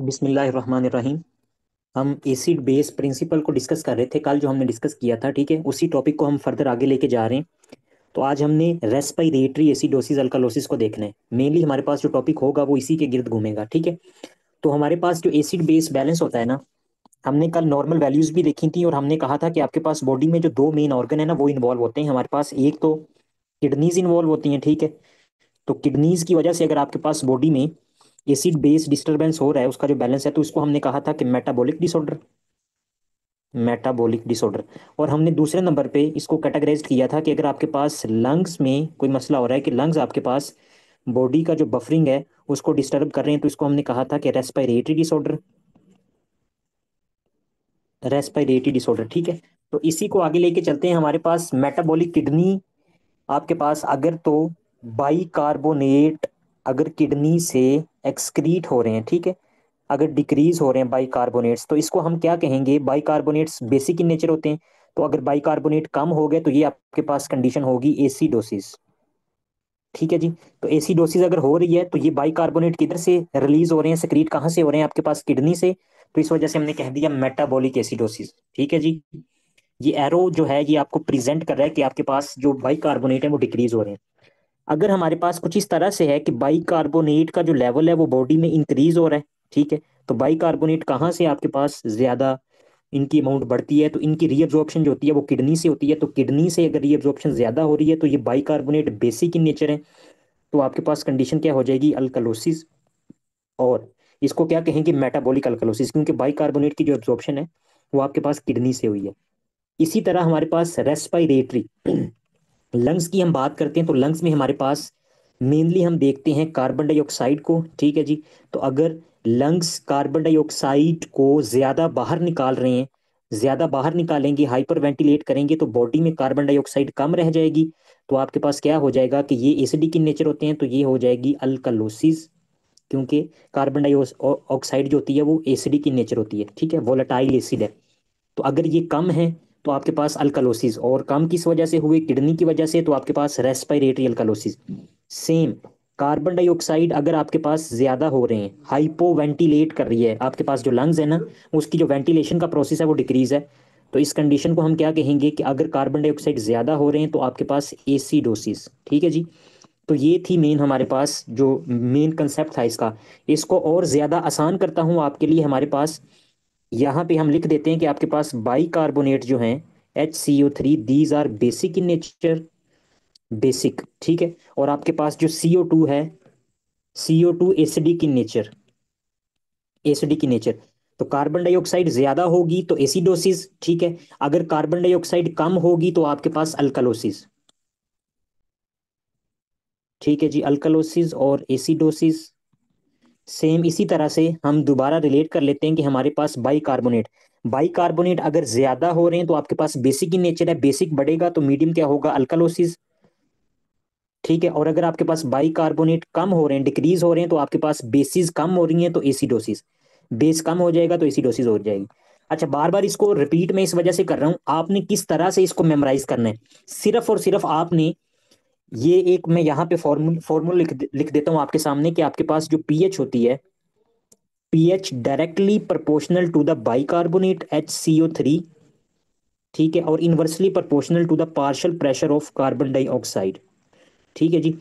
बिस्मिल्लाहिर्रहमानिर्रहीम। हम acid base principal को डिस्कस कर रहे थे कल, जो हमने डिस्कस किया था। ठीक है, उसी टॉपिक को हम फर्दर आगे लेके जा रहे हैं। तो आज हमने रेस्पिरेटरी एसिडोसिस अल्कालोसिस को देखना है। मेनली हमारे पास जो टॉपिक होगा वो इसी के गिर्द घूमेगा। ठीक है, तो हमारे पास जो एसिड बेस बैलेंस होता है ना, हमने कल नॉर्मल वैल्यूज भी देखी थी और हमने कहा था कि आपके पास बॉडी में जो दो मेन ऑर्गन है ना वो इन्वॉल्व होते हैं। हमारे पास एक तो किडनीज इन्वॉल्व होती हैं। ठीक है, तो किडनीज की वजह से अगर आपके पास बॉडी में एसिड बेस डिस्टर्बेंस हो रहा है, उसका जो बैलेंस है, तो इसको हमने कहा था कि मेटाबॉलिक डिसऑर्डर। Metabolic disorder. और हमने दूसरे नंबर पे इसको कैटेगराइज किया था कि अगर आपके पास लंग्स में कोई मसला हो रहा है, कि लंग्स आपके पास बॉडी का जो बफरिंग है उसको डिस्टर्ब कर रहे हैं, तो इसको हमने कहा था कि रेस्पिरेटरी डिसऑर्डर। Respiratory disorder. ठीक है, तो इसी को आगे लेके चलते हैं। हमारे पास मेटाबॉलिक किडनी आपके पास अगर तो बाइकार्बोनेट अगर किडनी से एक्सक्रीट हो रहे हैं, ठीक है, अगर डिक्रीज हो रहे हैं बाइकार्बोनेट्स, तो इसको हम क्या कहेंगे? बाइकार्बोनेट्स बेसिक इन नेचर होते हैं। तो अगर बाइकार्बोनेट कम हो गए तो ये आपके पास कंडीशन होगी एसिडोसिस। ठीक है जी, तो एसिडोसिस अगर हो रही है तो ये बाइकार्बोनेट किधर से रिलीज हो रहे हैं, सेक्रीट कहाँ से हो रहे हैं? आपके पास किडनी से। तो इस वजह से हमने कह दिया मेटाबॉलिक एसिडोसिस। ठीक है जी, ये एरो जो है ये आपको प्रेजेंट कर रहा है कि आपके पास जो बाइकार्बोनेट है वो डिक्रीज हो रहे हैं। अगर हमारे पास कुछ इस तरह से है कि बाइकार्बोनेट का जो लेवल है वो बॉडी में इंक्रीज हो रहा है, ठीक है, तो बाइकार्बोनेट कहाँ से आपके पास ज्यादा इनकी अमाउंट बढ़ती है? तो इनकी रीअब्जॉर्प्शन जो होती है वो किडनी से होती है। तो किडनी से अगर रीअब्जॉर्प्शन ज्यादा हो रही है तो ये बाइकार्बोनेट बेसिक इन नेचर है, तो आपके पास कंडीशन क्या हो जाएगी? अल्कलोसिस। और इसको क्या कहेंगे? मेटाबॉलिक अल्कलोसिस, क्योंकि बाइकार्बोनेट की जो एब्जॉर्प्शन है वो आपके पास किडनी से हुई है। इसी तरह हमारे पास रेस्पिरेटरी लंग्स की हम बात करते हैं, तो लंग्स में हमारे पास मेनली हम देखते हैं कार्बन डाइऑक्साइड को। ठीक है जी, तो अगर लंग्स कार्बन डाइऑक्साइड को ज़्यादा बाहर निकाल रहे हैं, ज़्यादा बाहर निकालेंगे, हाइपर वेंटिलेट करेंगे, तो बॉडी में कार्बन डाइऑक्साइड कम रह जाएगी। तो आपके पास क्या हो जाएगा कि ये एसिडिक इन नेचर होते हैं, तो ये हो जाएगी अल्कलोसिस, क्योंकि कार्बन डाइऑक्साइड जो होती है वो एसिडिक इन नेचर होती है। ठीक है, वोलेटाइल एसिड है। तो अगर ये कम है तो आपके पास अल्कालोसिस, और कम किस वजह से हुए? किडनी की वजह से, तो आपके पास respiratory alkalosis. Same carbon dioxide अगर आपके पास ज्यादा हो रहे हैं, हाइपो वेंटिलेट कर रही है आपके पास जो लंग्स है ना, उसकी जो वेंटिलेशन का प्रोसेस है वो डिक्रीज है। तो इस कंडीशन को हम क्या कहेंगे कि अगर कार्बन डाइऑक्साइड ज्यादा हो रहे हैं तो आपके पास एसिडोसिस। ठीक है जी, तो ये थी मेन हमारे पास जो मेन कंसेप्ट था इसका। इसको और ज्यादा आसान करता हूँ आपके लिए। हमारे पास यहाँ पे हम लिख देते हैं कि आपके पास बाइकार्बोनेट जो हैं HCO3, these are basic in nature. Basic, ठीक है। और आपके पास जो CO2 है, CO2 acidic in nature. Acidic in nature. तो कार्बन डाइऑक्साइड ज्यादा होगी तो एसिडोसिस, ठीक है। अगर कार्बन डाइऑक्साइड कम होगी तो आपके पास अल्कलोसिस। ठीक है जी, अल्कलोसिस और एसिडोसिस। सेम इसी तरह से हम दोबारा रिलेट कर लेते हैं कि हमारे पास बाइकार्बोनेट, बाइकार्बोनेट अगर ज्यादा हो रहे हैं तो आपके पास बेसिक इन नेचर है, बेसिक बढ़ेगा तो मीडियम क्या होगा? अल्कलोसिस। ठीक है, और अगर आपके पास बाइकार्बोनेट कम हो रहे हैं, डिक्रीज हो रहे हैं, तो आपके पास बेसिस कम हो रही हैं तो एसिडोसिस। बेस कम हो जाएगा तो एसिडोसिस हो जाएगी। अच्छा, बार बार इसको रिपीट में इस वजह से कर रहा हूं, आपने किस तरह से इसको मेमोराइज करना है? सिर्फ और सिर्फ आपने ये एक, मैं यहाँ पे फॉर्मूला लिख देता हूँ आपके सामने, कि आपके पास जो पीएच होती है, pH directly proportional to the bicarbonate HCO3, ठीक है, और inversely proportional to the partial pressure of carbon dioxide. ठीक है जी,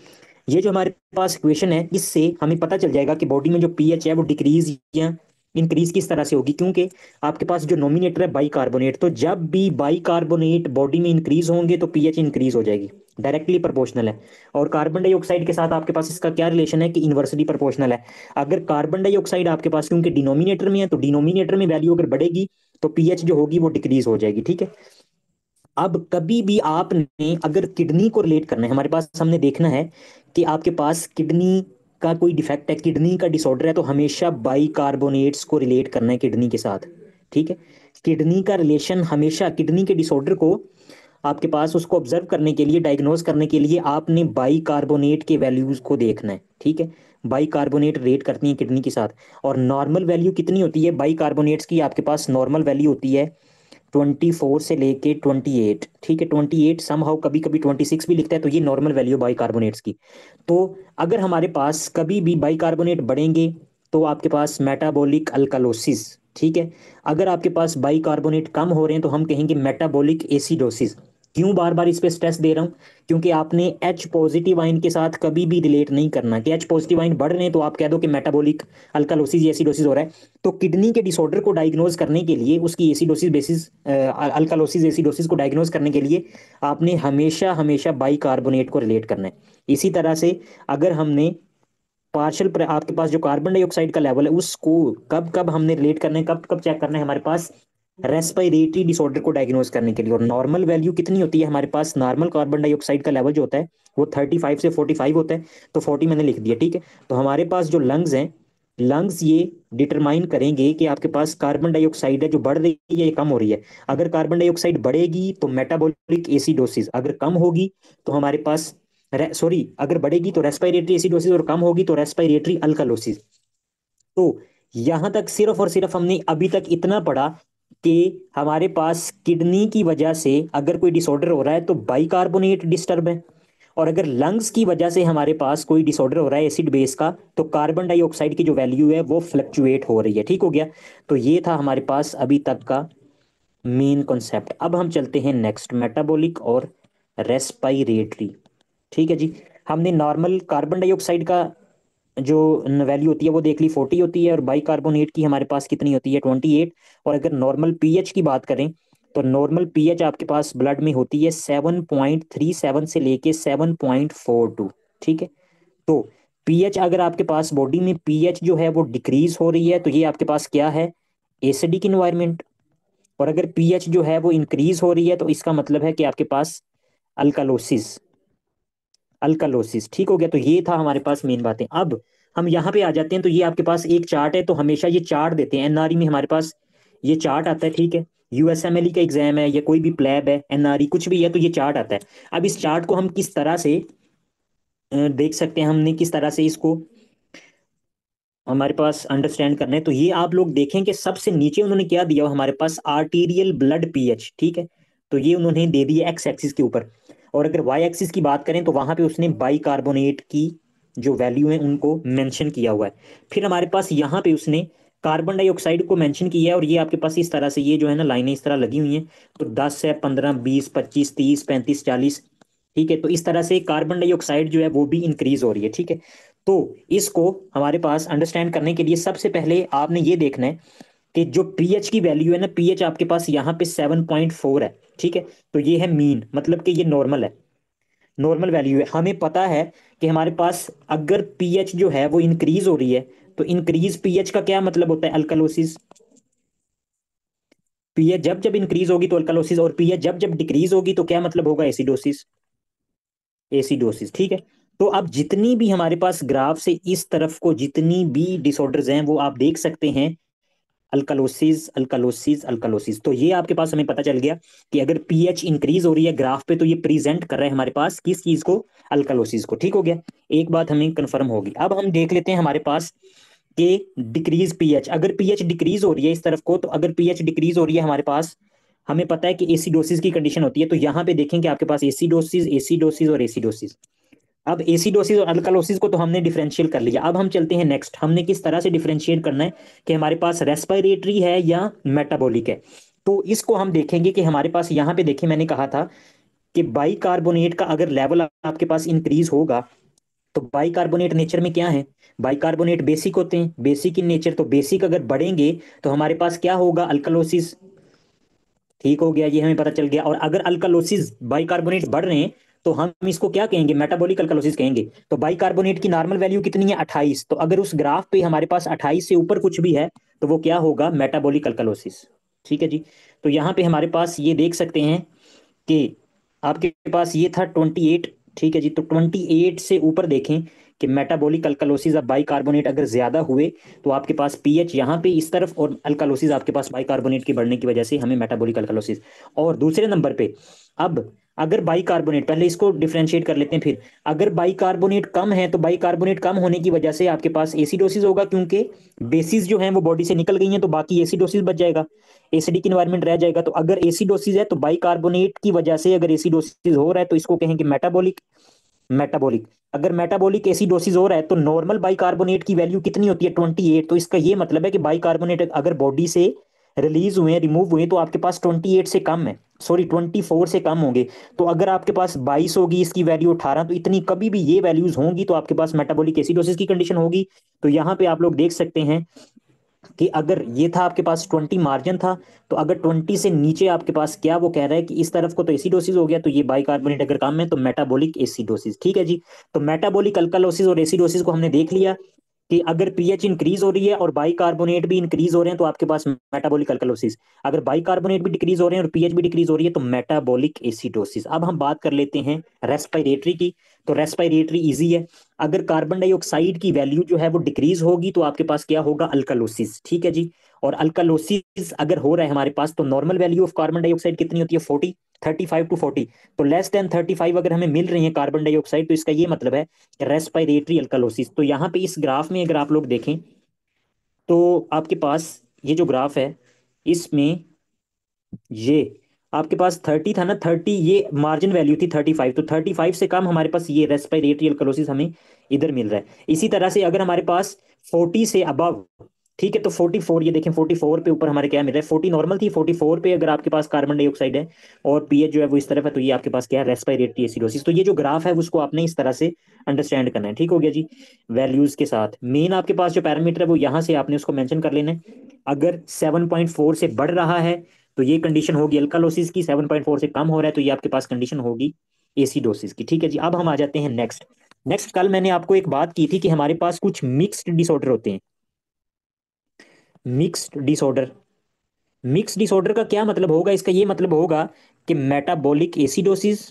ये जो हमारे पास इक्वेशन है, इससे हमें पता चल जाएगा कि बॉडी में जो पीएच है वो डिक्रीज या इंक्रीज किस तरह से होगी। क्योंकि आपके पास जो नोमिनेटर है बाइकार्बोनेट, तो जब भी बाइकार्बोनेट बॉडी में इंक्रीज होंगे तो पीएच इंक्रीज हो जाएगी, डायरेक्टली प्रोपोर्शनल है। और कार्बन डाइऑक्साइड के साथ आपके पास इसका क्या रिलेशन है? कि इन्वर्सली प्रोपोर्शनल है। अगर कार्बन डाइऑक्साइड आपके पास क्योंकि डिनोमिनेटर में है, तो डिनोमिनेटर में वैल्यू अगर बढ़ेगी तो पीएच जो होगी वो डिक्रीज हो जाएगी। ठीक है, अब कभी भी आपने अगर किडनी को रिलेट करना है, हमारे पास हमने देखना है कि आपके पास किडनी का कोई डिफेक्ट है, किडनी का डिसऑर्डर है, तो हमेशा बाइकार्बोनेट्स को रिलेट करना है किडनी के साथ। ठीक है, किडनी का रिलेशन हमेशा किडनी के डिसऑर्डर को आपके पास उसको ऑब्जर्व करने के लिए, डायग्नोज करने के लिए आपने बाइकार्बोनेट के वैल्यूज को देखना है। ठीक है, बाइकार्बोनेट रेट करती है किडनी के साथ। और नॉर्मल वैल्यू कितनी होती है बाइकार्बोनेट्स की? आपके पास नॉर्मल वैल्यू होती है 24 से लेके 28। ठीक है, 28, समहाउ कभी कभी 26 भी लिखता है, तो ये नॉर्मल वैल्यू बाइकार्बोनेट्स की। तो अगर हमारे पास कभी भी बाइकार्बोनेट बढ़ेंगे तो आपके पास मेटाबॉलिक अल्कालोसिस, ठीक है। अगर आपके पास बाइकार्बोनेट कम हो रहे हैं तो हम कहेंगे मेटाबॉलिक एसिडोसिस। क्यों बार बार इस पे स्ट्रेस दे रहा हूँ? क्योंकि आपने एच पॉजिटिव आयन के साथ कभी भी रिलेट नहीं करना कि एच पॉजिटिव आयन बढ़ रहे हैं तो आप कह दो कि मेटाबॉलिक अल्कालोसिस या एसिडोसिस हो रहा है। तो किडनी के डिसऑर्डर को डायग्नोज करने के लिए, उसकी एसिडोसिस बेसिस अल्कालोसिस एसिडोसिस को डायग्नोज करने के लिए आपने हमेशा हमेशा बाइकार्बोनेट को रिलेट करना है। इसी तरह से अगर हमने पार्शियल आपके पास जो कार्बन डाइऑक्साइड का लेवल है उसको कब कब हमने रिलेट करना है, कब कब चेक करना है हमारे पास, रेस्पिरेटरी डिसऑर्डर को डायग्नोज करने के लिए। और नॉर्मल वैल्यू कितनी होती है हमारे पास? नॉर्मल कार्बन डाइऑक्साइड का लेवल जो होता है वो 35 से 45 होता है। तो 40 मैंने लिख दिया, ठीक है। तो हमारे पास जो लंग्स हैं, लंग्स ये डिटरमाइन करेंगे कि आपके पास कार्बन डाइऑक्साइड है जो बढ़ रही है या कम हो रही है। अगर कार्बन डाइऑक्साइड बढ़ेगी तो मेटाबॉलिक एसिडोसिस, अगर कम होगी तो हमारे पास सॉरी, अगर बढ़ेगी तो रेस्पिरेटरी एसिडोसिस और कम होगी तो रेस्पिरेटरी अल्कालोसिस। तो यहां तक सिर्फ और सिर्फ हमने अभी तक इतना पढ़ा कि हमारे पास किडनी की वजह से अगर कोई डिसऑर्डर हो रहा है तो बाइकार्बोनेट डिस्टर्ब है, और अगर लंग्स की वजह से हमारे पास कोई डिसऑर्डर हो रहा है एसिड बेस का तो कार्बन डाइऑक्साइड की जो वैल्यू है वो फ्लक्चुएट हो रही है। ठीक हो गया। तो ये था हमारे पास अभी तक का मेन कॉन्सेप्ट। अब हम चलते हैं नेक्स्ट, मेटाबॉलिक और रेस्पिरेटरी। ठीक है जी। हमने नॉर्मल कार्बन डाइऑक्साइड का जो वैल्यू होती है वो देख ली, 40 होती है, और बाइकार्बोनेट की हमारे पास कितनी होती है, 28। और अगर नॉर्मल पीएच की बात करें तो नॉर्मल पीएच आपके पास ब्लड में होती है 7.37 से लेके 7.42। ठीक है। तो पीएच अगर आपके पास बॉडी में पीएच जो है वो डिक्रीज हो रही है तो ये आपके पास क्या है, एसिडिक इन्वायरमेंट। और अगर पीएच जो है वो इंक्रीज हो रही है तो इसका मतलब है कि आपके पास अल्कालोसिस, अल्कालोसिस। ठीक हो गया। तो ये था हमारे पास मेन बातें। अब हम यहाँ पे आ जाते हैं। तो ये आपके पास एक चार्ट है, तो हमेशा ये चार्ट देते हैं एनआरई में, हमारे पास ये चार्ट आता है। ठीक है। यूएसएमएलई का एग्जाम है या कोई भी प्लेब है, एनआरई कुछ भी है, तो ये चार्ट आता है। अब इस चार्ट को हम किस तरह से देख सकते हैं, हमने किस तरह से इसको हमारे पास अंडरस्टैंड करना है। तो ये आप लोग देखें कि सबसे नीचे उन्होंने क्या दिया हुआ हमारे पास, आर्टीरियल ब्लड पीएच। ठीक है। तो ये उन्होंने दे दिया एक्स एक्सिस के ऊपर। और अगर वाई एक्सिस की बात करें तो वहां पे उसने बाइकार्बोनेट की जो वैल्यू है उनको मेंशन किया हुआ है। फिर हमारे पास यहाँ पे उसने कार्बन डाइऑक्साइड को मेंशन किया है, और ये आपके पास इस तरह से ये जो है ना लाइनें इस तरह लगी हुई हैं। तो 10 है, 15, 20, 25, 30, 35, 40। ठीक है। तो इस तरह से कार्बन डाइऑक्साइड जो है वो भी इंक्रीज हो रही है। ठीक है। तो इसको हमारे पास अंडरस्टैंड करने के लिए सबसे पहले आपने ये देखना है कि जो पीएच की वैल्यू है ना, पीएच आपके पास यहाँ पे 7.4 है। ठीक है। तो ये है मीन, मतलब कि ये नॉर्मल है, नॉर्मल वैल्यू है। हमें पता है कि हमारे पास अगर पीएच जो है वो इंक्रीज हो रही है तो इंक्रीज पीएच का क्या मतलब होता है, अल्कालोसिस। पीएच जब जब इंक्रीज होगी तो अल्कालोसिस, और पीएच जब जब डिक्रीज होगी तो क्या मतलब होगा, एसिडोसिस, एसिडोसिस। ठीक है। तो अब जितनी भी हमारे पास ग्राफ से इस तरफ को जितनी भी डिसऑर्डर्स हैं वो आप देख सकते हैं, अल्कालोसिस अल्कालोसिस अल्कालोसिस। तो ये आपके पास हमें पता चल गया कि अगर पीएच इंक्रीज हो रही है ग्राफ पे तो ये प्रेजेंट कर रहा है हमारे पास किस चीज को, अल्कालोसिस को। ठीक हो गया। एक बात हमें कंफर्म होगी। अब हम देख लेते हैं हमारे पास कि डिक्रीज पीएच, अगर पीएच डिक्रीज हो रही है इस तरफ को, तो अगर पीएच डिक्रीज हो रही है हमारे पास, हमें पता है कि एसिडोसिस की कंडीशन होती है। तो यहां पे देखेंगे आपके पास एसिडोसिस, एसिडोसिस और एसिडोसिस। अब एसिडोसिस और अल्कालोसिस को तो हमने डिफरेंशियल कर लिया। अब हम चलते हैं नेक्स्ट, हमने किस तरह से डिफरेंशिएट करना है कि हमारे पास रेस्पिरेटरी है या मेटाबॉलिक है। तो इसको हम देखेंगे कि हमारे पास यहाँ पे देखिए, मैंने कहा था कि बाइकार्बोनेट का अगर लेवल आपके पास इंक्रीज होगा तो बाइकार्बोनेट नेचर में क्या है, बाइकार्बोनेट बेसिक होते हैं, बेसिक इन नेचर। तो बेसिक अगर बढ़ेंगे तो हमारे पास क्या होगा, अल्कालोसिस। ठीक हो गया, ये हमें पता चल गया। और अगर अल्कालोसिस बाइकार्बोनेट बढ़ रहे हैं तो हम इसको क्या कहेंगे, मेटाबॉलिक अल्कालोसिस कहेंगे। तो बाइकार्बोनेट की नॉर्मल वैल्यू कितनी है, 28। तो अगर उस ग्राफ पे हमारे पास 28 से ऊपर कुछ भी है तो वो क्या होगा, मेटाबॉलिक अल्कालोसिस। ठीक है जी। तो यहाँ पे हमारे पास ये देख सकते हैं कि आपके पास ये था 28। ठीक है जी। तो 28 से ऊपर देखें कि मेटाबॉलिक अल्कालोसिस, अब बाइकार्बोनेट अगर ज्यादा हुए तो आपके पास पीएच यहाँ पे इस तरफ, और अल्कालोसिस आपके पास बाइकार्बोनेट के बढ़ने की वजह से हमें मेटाबॉलिक अल्कालोसिस। और दूसरे नंबर पे अब अगर बाइकार्बोनेट, पहले इसको डिफरेंशिएट कर लेते हैं फिर, अगर बाइकार्बोनेट कम है तो बाइकार्बोनेट कम होने की वजह से आपके पास एसिडोसिस होगा, क्योंकि बेसिस जो हैं वो बॉडी से निकल गई हैं तो बाकी एसिडोसिस बच जाएगा, एसिडिक इन्वायरमेंट रह जाएगा। तो अगर एसिडोसिस है तो बाइकार्बोनेट की वजह से अगर एसिडोसिस हो रहा है तो इसको कहेंगे मेटाबॉलिक, मेटाबॉलिक। अगर मेटाबॉलिक एसिडोसिस हो रहा है तो नॉर्मल बाइकार्बोनेट की वैल्यू कितनी होती है? 28। तो इसका ये मतलब है कि बाइकार्बोनेट अगर बॉडी से रिलीज हुए, रिमूव हुए, तो आपके पास 28 से कम है, सॉरी 24 से कम होंगे। तो अगर आपके पास 22 होगी, इसकी वैल्यू 18, तो इतनी कभी भी ये वैल्यूज होंगी तो आपके पास मेटाबॉलिक एसिडोसिस की कंडीशन होगी। तो यहाँ पे आप लोग देख सकते हैं कि अगर ये था आपके पास 20 मार्जिन था, तो अगर 20 से नीचे आपके पास क्या वो कह रहा है कि इस तरफ को तो एसिडोसिस हो गया, तो ये बाइकार्बोनेट अगर कम है तो मेटाबॉलिक एसिडोसिस। ठीक है जी। तो मेटाबॉलिक अल्कालोसिस और एसिडोसिस को हमने देख लिया कि अगर पीएच इंक्रीज हो रही है और बाइकार्बोनेट भी इंक्रीज हो रहे हैं तो आपके पास मेटाबॉलिक अल्कालोसिस। अगर बाइकार्बोनेट भी डिक्रीज हो रहे हैं और पीएच भी डिक्रीज हो रही है तो मेटाबॉलिक एसिडोसिस। अब हम बात कर लेते हैं रेस्पिरेटरी की। तो रेस्पिरेटरी इजी है। अगर कार्बन डाइऑक्साइड की वैल्यू जो है वो डिक्रीज होगी तो आपके पास क्या होगा? अल्कालोसिस। ठीक है जी। और अल्कालोसिस अगर हो रहा है हमारे पास तो normal value of carbon dioxide कितनी होती है? 40, 35 to 40। तो लेस देन 35 अगर हमें मिल रही है कार्बन डाइऑक्साइड तो इसका ये मतलब है रेस्पिरेटरी अल्कालोसिस। तो यहाँ पे इस ग्राफ में अगर आप लोग देखें तो आपके पास ये जो ग्राफ है इसमें ये आपके पास 30 था ना, 30 ये मार्जिन वैल्यू थी 35, तो 35 से कम हमारे पास ये रेस्पिरेटरी अल्कलोसिस हमें इधर मिल रहा है। इसी तरह से अगर हमारे पास 40 से अबव, ठीक है, तो 44, ये देखें 44 पे ऊपर हमारे क्या मिल रहा है? 40 नॉर्मल थी, 44 पे अगर आपके पास कार्बन डाइऑक्साइड है और पीएच जो है वो इस तरफ है तो ये आपके पास क्या है? Respiratory acidosis. तो ये जो ग्राफ है उसको आपने इस तरह से अंडरस्टैंड करना है। ठीक हो गया जी। वैल्यूज के साथ मेन आपके पास जो पैरामीटर है वो यहाँ से आपने उसको मेंशन कर लेना है। अगर 7.4 से बढ़ रहा है तो ये कंडीशन होगी अल्कालोसिस की, 7.4 से कम हो रहा है तो ये आपके पास कंडीशन होगी एसिडोसिस की। ठीक है जी। अब हम आ जाते हैं नेक्स्ट। नेक्स्ट कल मैंने आपको एक बात की थी कि हमारे पास कुछ मिक्स्ड डिसऑर्डर होते हैं। मिक्स्ड डिसऑर्डर, मिक्स्ड डिसऑर्डर का क्या मतलब होगा? इसका ये मतलब होगा कि मेटाबॉलिक एसिडोसिस,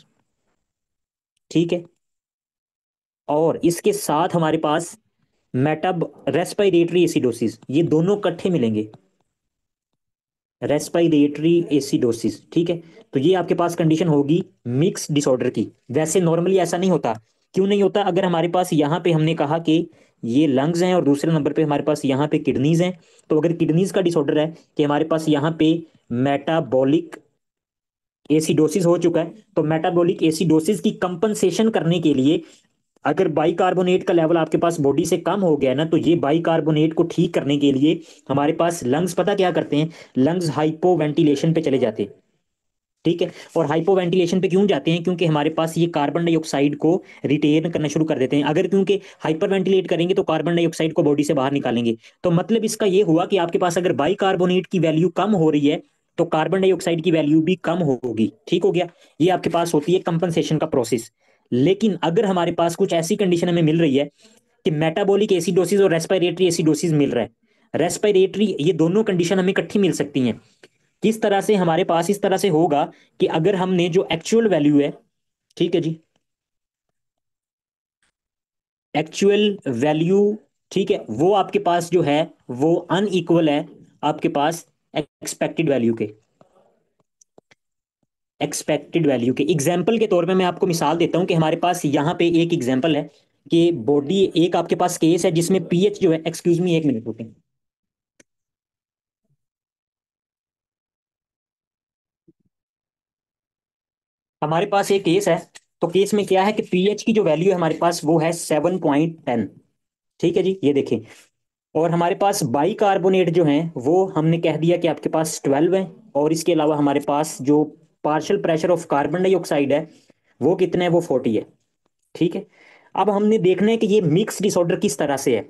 ठीक है, और इसके साथ हमारे पास मेटाब रेस्पिरेटरी एसिडोसिस, ये दोनों इकट्ठे मिलेंगे। रेस्पिरेटरी एसिडोसिस, ठीक है। तो ये आपके पास कंडीशन होगी मिक्स डिसऑर्डर की। वैसे नॉर्मली ऐसा नहीं होता। क्यों नहीं होता? अगर हमारे पास यहाँ पे हमने कहा कि ये लंग्स हैं और दूसरे नंबर पे हमारे पास यहाँ पे किडनीज हैं, तो अगर किडनीज का डिसऑर्डर है कि हमारे पास यहाँ पे मेटाबॉलिक एसिडोसिस हो चुका है, तो मेटाबॉलिक एसिडोसिस की कंपनसेशन करने के लिए अगर बाइकार्बोनेट का लेवल आपके पास बॉडी से कम हो गया ना, तो ये बाइकार्बोनेट को ठीक करने के लिए हमारे पास लंग्स पता क्या करते हैं? लंग्स हाइपो वेंटिलेशन पे चले जाते हैं। ठीक है। और हाइपो वेंटिलेशन पे क्यों जाते हैं? क्योंकि हमारे पास ये कार्बन डाइऑक्साइड को रिटेन करना शुरू कर देते हैं। अगर क्योंकि हाइपर वेंटिलेट करेंगे तो कार्बन डाइऑक्साइड को बॉडी से बाहर निकालेंगे। तो मतलब इसका ये हुआ कि आपके पास अगर बाइकार्बोनेट की वैल्यू कम हो रही है तो कार्बन डाइऑक्साइड की वैल्यू भी कम होगी। ठीक हो गया। ये आपके पास होती है कंपनसेशन का प्रोसेस। लेकिन अगर हमारे पास कुछ ऐसी कंडीशन हमें मिल रही है कि मेटाबॉलिक एसिडोसिस और रेस्पिरेटरी एसिडोसिस मिल रहा है, रेस्पिरेटरी, ये दोनों कंडीशन हमें इकट्ठी मिल सकती हैं। किस तरह से? हमारे पास इस तरह से होगा कि अगर हमने जो एक्चुअल वैल्यू है, ठीक है जी, एक्चुअल वैल्यू, ठीक है, वो आपके पास जो है वो अनइक्वल है आपके पास एक्सपेक्टेड वैल्यू के। एक्सपेक्टेड वैल्यू के एग्जाम्पल के तौर पे मैं आपको मिसाल देता हूं कि हमारे पास यहाँ पे एक एग्जाम्पल है कि बॉडी, एक आपके पास केस है जिसमें पीएच जो है, एक्सक्यूज मी एक मिनट रुकें, हमारे पास एक केस है। तो केस में क्या है कि पीएच की जो वैल्यू है हमारे पास वो है 7.10। ठीक है जी। ये देखें, और हमारे पास बाइकार्बोनेट जो हैं वो हमने कह दिया कि आपके पास 12 है। और इसके अलावा हमारे पास जो partial pressure of carbon dioxide है वो कितना है? वो 40 है। ठीक है। अब हमने देखना है कि ये मिक्स डिसऑर्डर किस तरह से है।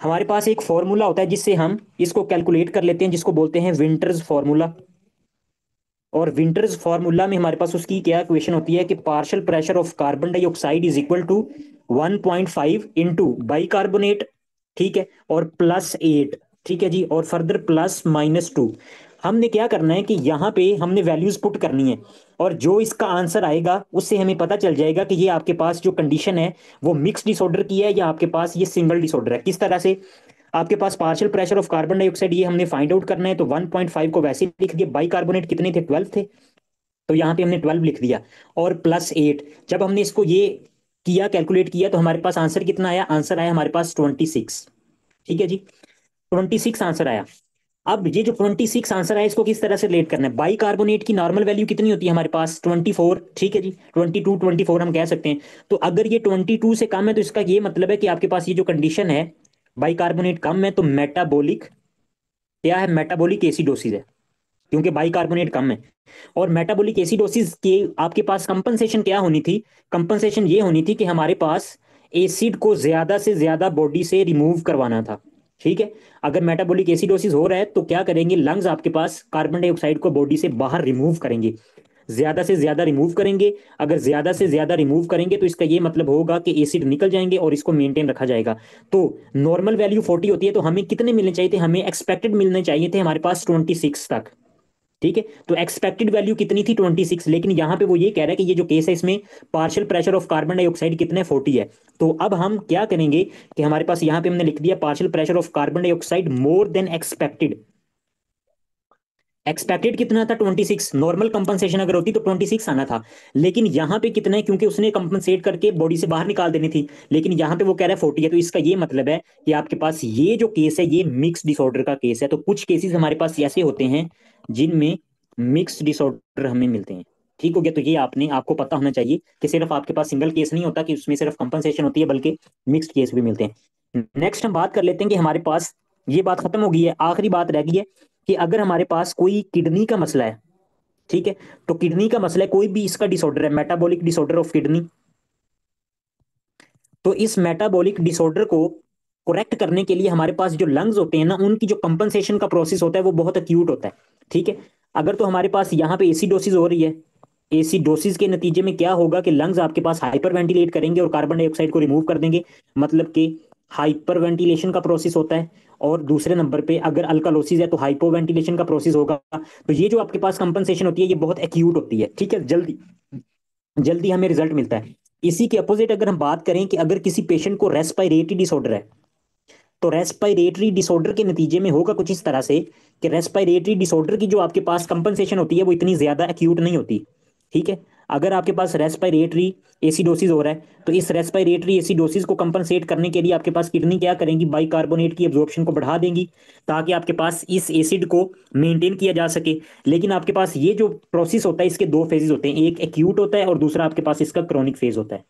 हमारे पास एक फॉर्मूला होता है जिससे हम इसको कैलकुलेट कर लेते हैं, जिसको बोलते हैं विंटर्स फॉर्मूला। और विंटर्स फार्मूला में हमारे पास उसकी क्या इक्वेशन होती है कि partial pressure of carbon dioxide is equal to 1.5 into bicarbonate, ठीक है, और +8। ठीक है जी। और फर्दर +-2। हमने क्या करना है कि यहाँ पे हमने वैल्यूज पुट करनी है और जो इसका आंसर आएगा उससे हमें पता चल जाएगा कि ये आपके पास जो कंडीशन है वो मिक्स डिसऑर्डर की है या आपके पास ये सिंगल डिसऑर्डर है। किस तरह से? आपके पास partial pressure of carbon dioxide ये हमने फाइंड आउट करना है, तो 1.5 को वैसे ही लिख दिया। बाइकार्बोनेट कितने थे? 12 थे, तो यहाँ पे हमने 12 लिख दिया। और +8, जब हमने इसको ये किया, कैलकुलेट किया, तो हमारे पास आंसर कितना आया? आंसर आया हमारे पास 26। ठीक है जी। 26 आंसर आया। अब ये जो 26 आंसर है इसको किस तरह से रिलेट करना है, बाई कार्बोनेट की नॉर्मल वैल्यू कितनी होती है हमारे पास 24, ठीक है जी, 22 24 हम कह सकते हैं। तो अगर ये 22 से कम है तो इसका ये मतलब है कि आपके पास ये जो कंडीशन है बाई कार्बोनेट कम है तो मेटाबॉलिक क्या है, मेटाबॉलिक एसिडोसिस है, क्योंकि बाई कार्बोनेट कम है। और मेटाबॉलिक एसिडोसिस के आपके पास कंपनसेशन क्या होनी थी, कंपनसेशन ये होनी थी कि हमारे पास एसिड को ज्यादा से ज्यादा बॉडी से रिमूव करवाना था, ठीक है। अगर मेटाबॉलिक एसिडोसिस हो रहा है तो क्या करेंगे, लंग्स आपके पास कार्बन डाइऑक्साइड को बॉडी से बाहर रिमूव करेंगे, ज्यादा से ज्यादा रिमूव करेंगे। अगर ज्यादा से ज्यादा रिमूव करेंगे तो इसका ये मतलब होगा कि एसिड निकल जाएंगे और इसको मेंटेन रखा जाएगा। तो नॉर्मल वैल्यू 40 होती है, तो हमें कितने मिलने चाहिए थे, हमें एक्सपेक्टेड मिलने चाहिए थे हमारे पास 26 तक, ठीक है। तो एक्सपेक्टेड वैल्यू कितनी थी 26, लेकिन यहां पे वो ये कह रहा है कि ये जो केस है इसमें partial pressure of carbon dioxide कितने 40 है। तो अब हम क्या करेंगे कि हमारे पास यहां पे हमने लिख दिया partial pressure of carbon dioxide more than expected. Expected कितना था 26, नॉर्मल कंपनसेशन अगर होती तो 26 आना था, लेकिन यहां पे कितना है, क्योंकि उसने कंपनसेट करके बॉडी से बाहर निकाल देनी थी, लेकिन यहां पे वो कह रहा है 40 है। तो इसका ये मतलब है कि आपके पास ये जो केस है ये मिक्स डिसऑर्डर का केस है। तो कुछ केसेस हमारे पास ऐसे होते हैं जिनमें मिक्स डिसऑर्डर हमें मिलते हैं, ठीक हो गया। तो ये आपने आपको पता होना चाहिए कि सिर्फ आपके पास सिंगल केस नहीं होता कि उसमें सिर्फ कंपनसेशन होती है, बल्कि मिक्स्ड केस भी मिलते हैं। नेक्स्ट हम बात कर लेते हैं कि हमारे पास ये बात खत्म हो गई है, आखिरी बात रह गई है कि अगर हमारे पास कोई किडनी का मसला है, ठीक है, तो किडनी का मसला है, कोई भी इसका डिसऑर्डर है, मेटाबॉलिक डिसऑर्डर ऑफ किडनी, तो इस मेटाबॉलिक डिसऑर्डर को करेक्ट करने के लिए हमारे पास जो लंग्स होते हैं ना, उनकी जो कंपनसेशन का प्रोसेस होता है वो बहुत एक्यूट होता है, ठीक है। अगर तो हमारे पास यहाँ पे एसिडोसिस हो रही है, एसिडोसिस के नतीजे में क्या होगा कि लंग्स आपके पास हाइपर वेंटिलेट करेंगे और कार्बन डाइऑक्साइड को रिमूव कर देंगे, मतलब कि हाइपर वेंटिलेशन का प्रोसेस होता है। और दूसरे नंबर पे अगर अल्कालोसिस है तो हाइपो वेंटिलेशन का प्रोसेस होगा। तो ये जो आपके पास कंपनसेशन होती है ये बहुत एक्यूट होती है, ठीक है, जल्दी जल्दी हमें रिजल्ट मिलता है। इसी के अपोजिट अगर हम बात करें कि अगर किसी पेशेंट को रेस्पिरेटरी डिसऑर्डर है, तो रेस्पिरेटरी डिसऑर्डर के नतीजे में होगा कुछ इस तरह से कि रेस्पिरेटरी डिसऑर्डर की जो आपके पास कंपनसेशन होती है वो इतनी ज्यादा एक्यूट नहीं होती, ठीक है। अगर आपके पास रेस्पिरेटरी एसिडोसिस हो रहा है तो इस रेस्पिरेटरी एसिडोसिस को कंपनसेट करने के लिए आपके पास किडनी क्या करेंगी, बाइकार्बोनेट की एब्जॉर्प्शन को बढ़ा देंगी ताकि आपके पास इस एसिड को मेंटेन किया जा सके। लेकिन आपके पास ये जो प्रोसेस होता है इसके दो फेजेस होते हैं, एक एक्यूट होता है और दूसरा आपके पास इसका क्रोनिक फेज होता है,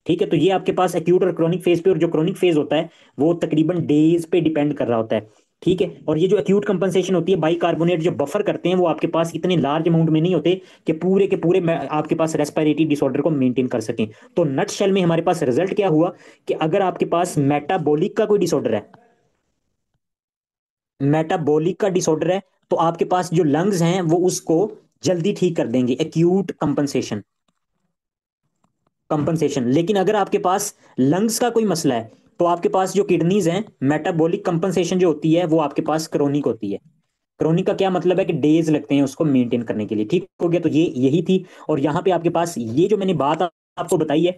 ठीक है। तो ये आपके पास एक्यूट और क्रोनिक फेज पे, और जो क्रोनिक फेज होता है वो तकरीबन डेज पे डिपेंड कर रहा होता है, ठीक है। और ये जो एक्यूट कंपनसेशन होती है बाइकार्बोनेट जो बफर करते हैं वो आपके पास इतने लार्ज अमाउंट में नहीं होते कि पूरे के पूरे आपके पास रेस्पिरेटरी डिसऑर्डर को मेंटेन कर सकें। तो नट शेल में हमारे पास रिजल्ट क्या हुआ कि अगर आपके पास मेटाबॉलिक का कोई डिसऑर्डर है, मेटाबॉलिक का डिसऑर्डर है, तो आपके पास जो लंग्स हैं वो उसको जल्दी ठीक कर देंगे, एक्यूट कंपनसेशन कंपनसेशन। लेकिन अगर आपके पास लंग्स का कोई मसला है तो आपके पास जो किडनीज हैं, मेटाबॉलिक कंपनसेशन जो होती है वो आपके पास क्रोनिक होती है। क्रोनिक का क्या मतलब है कि डेज लगते हैं उसको मेंटेन करने के लिए, ठीक हो गया। तो ये यही थी। और यहाँ पे आपके पास ये जो मैंने बात आपको बताई है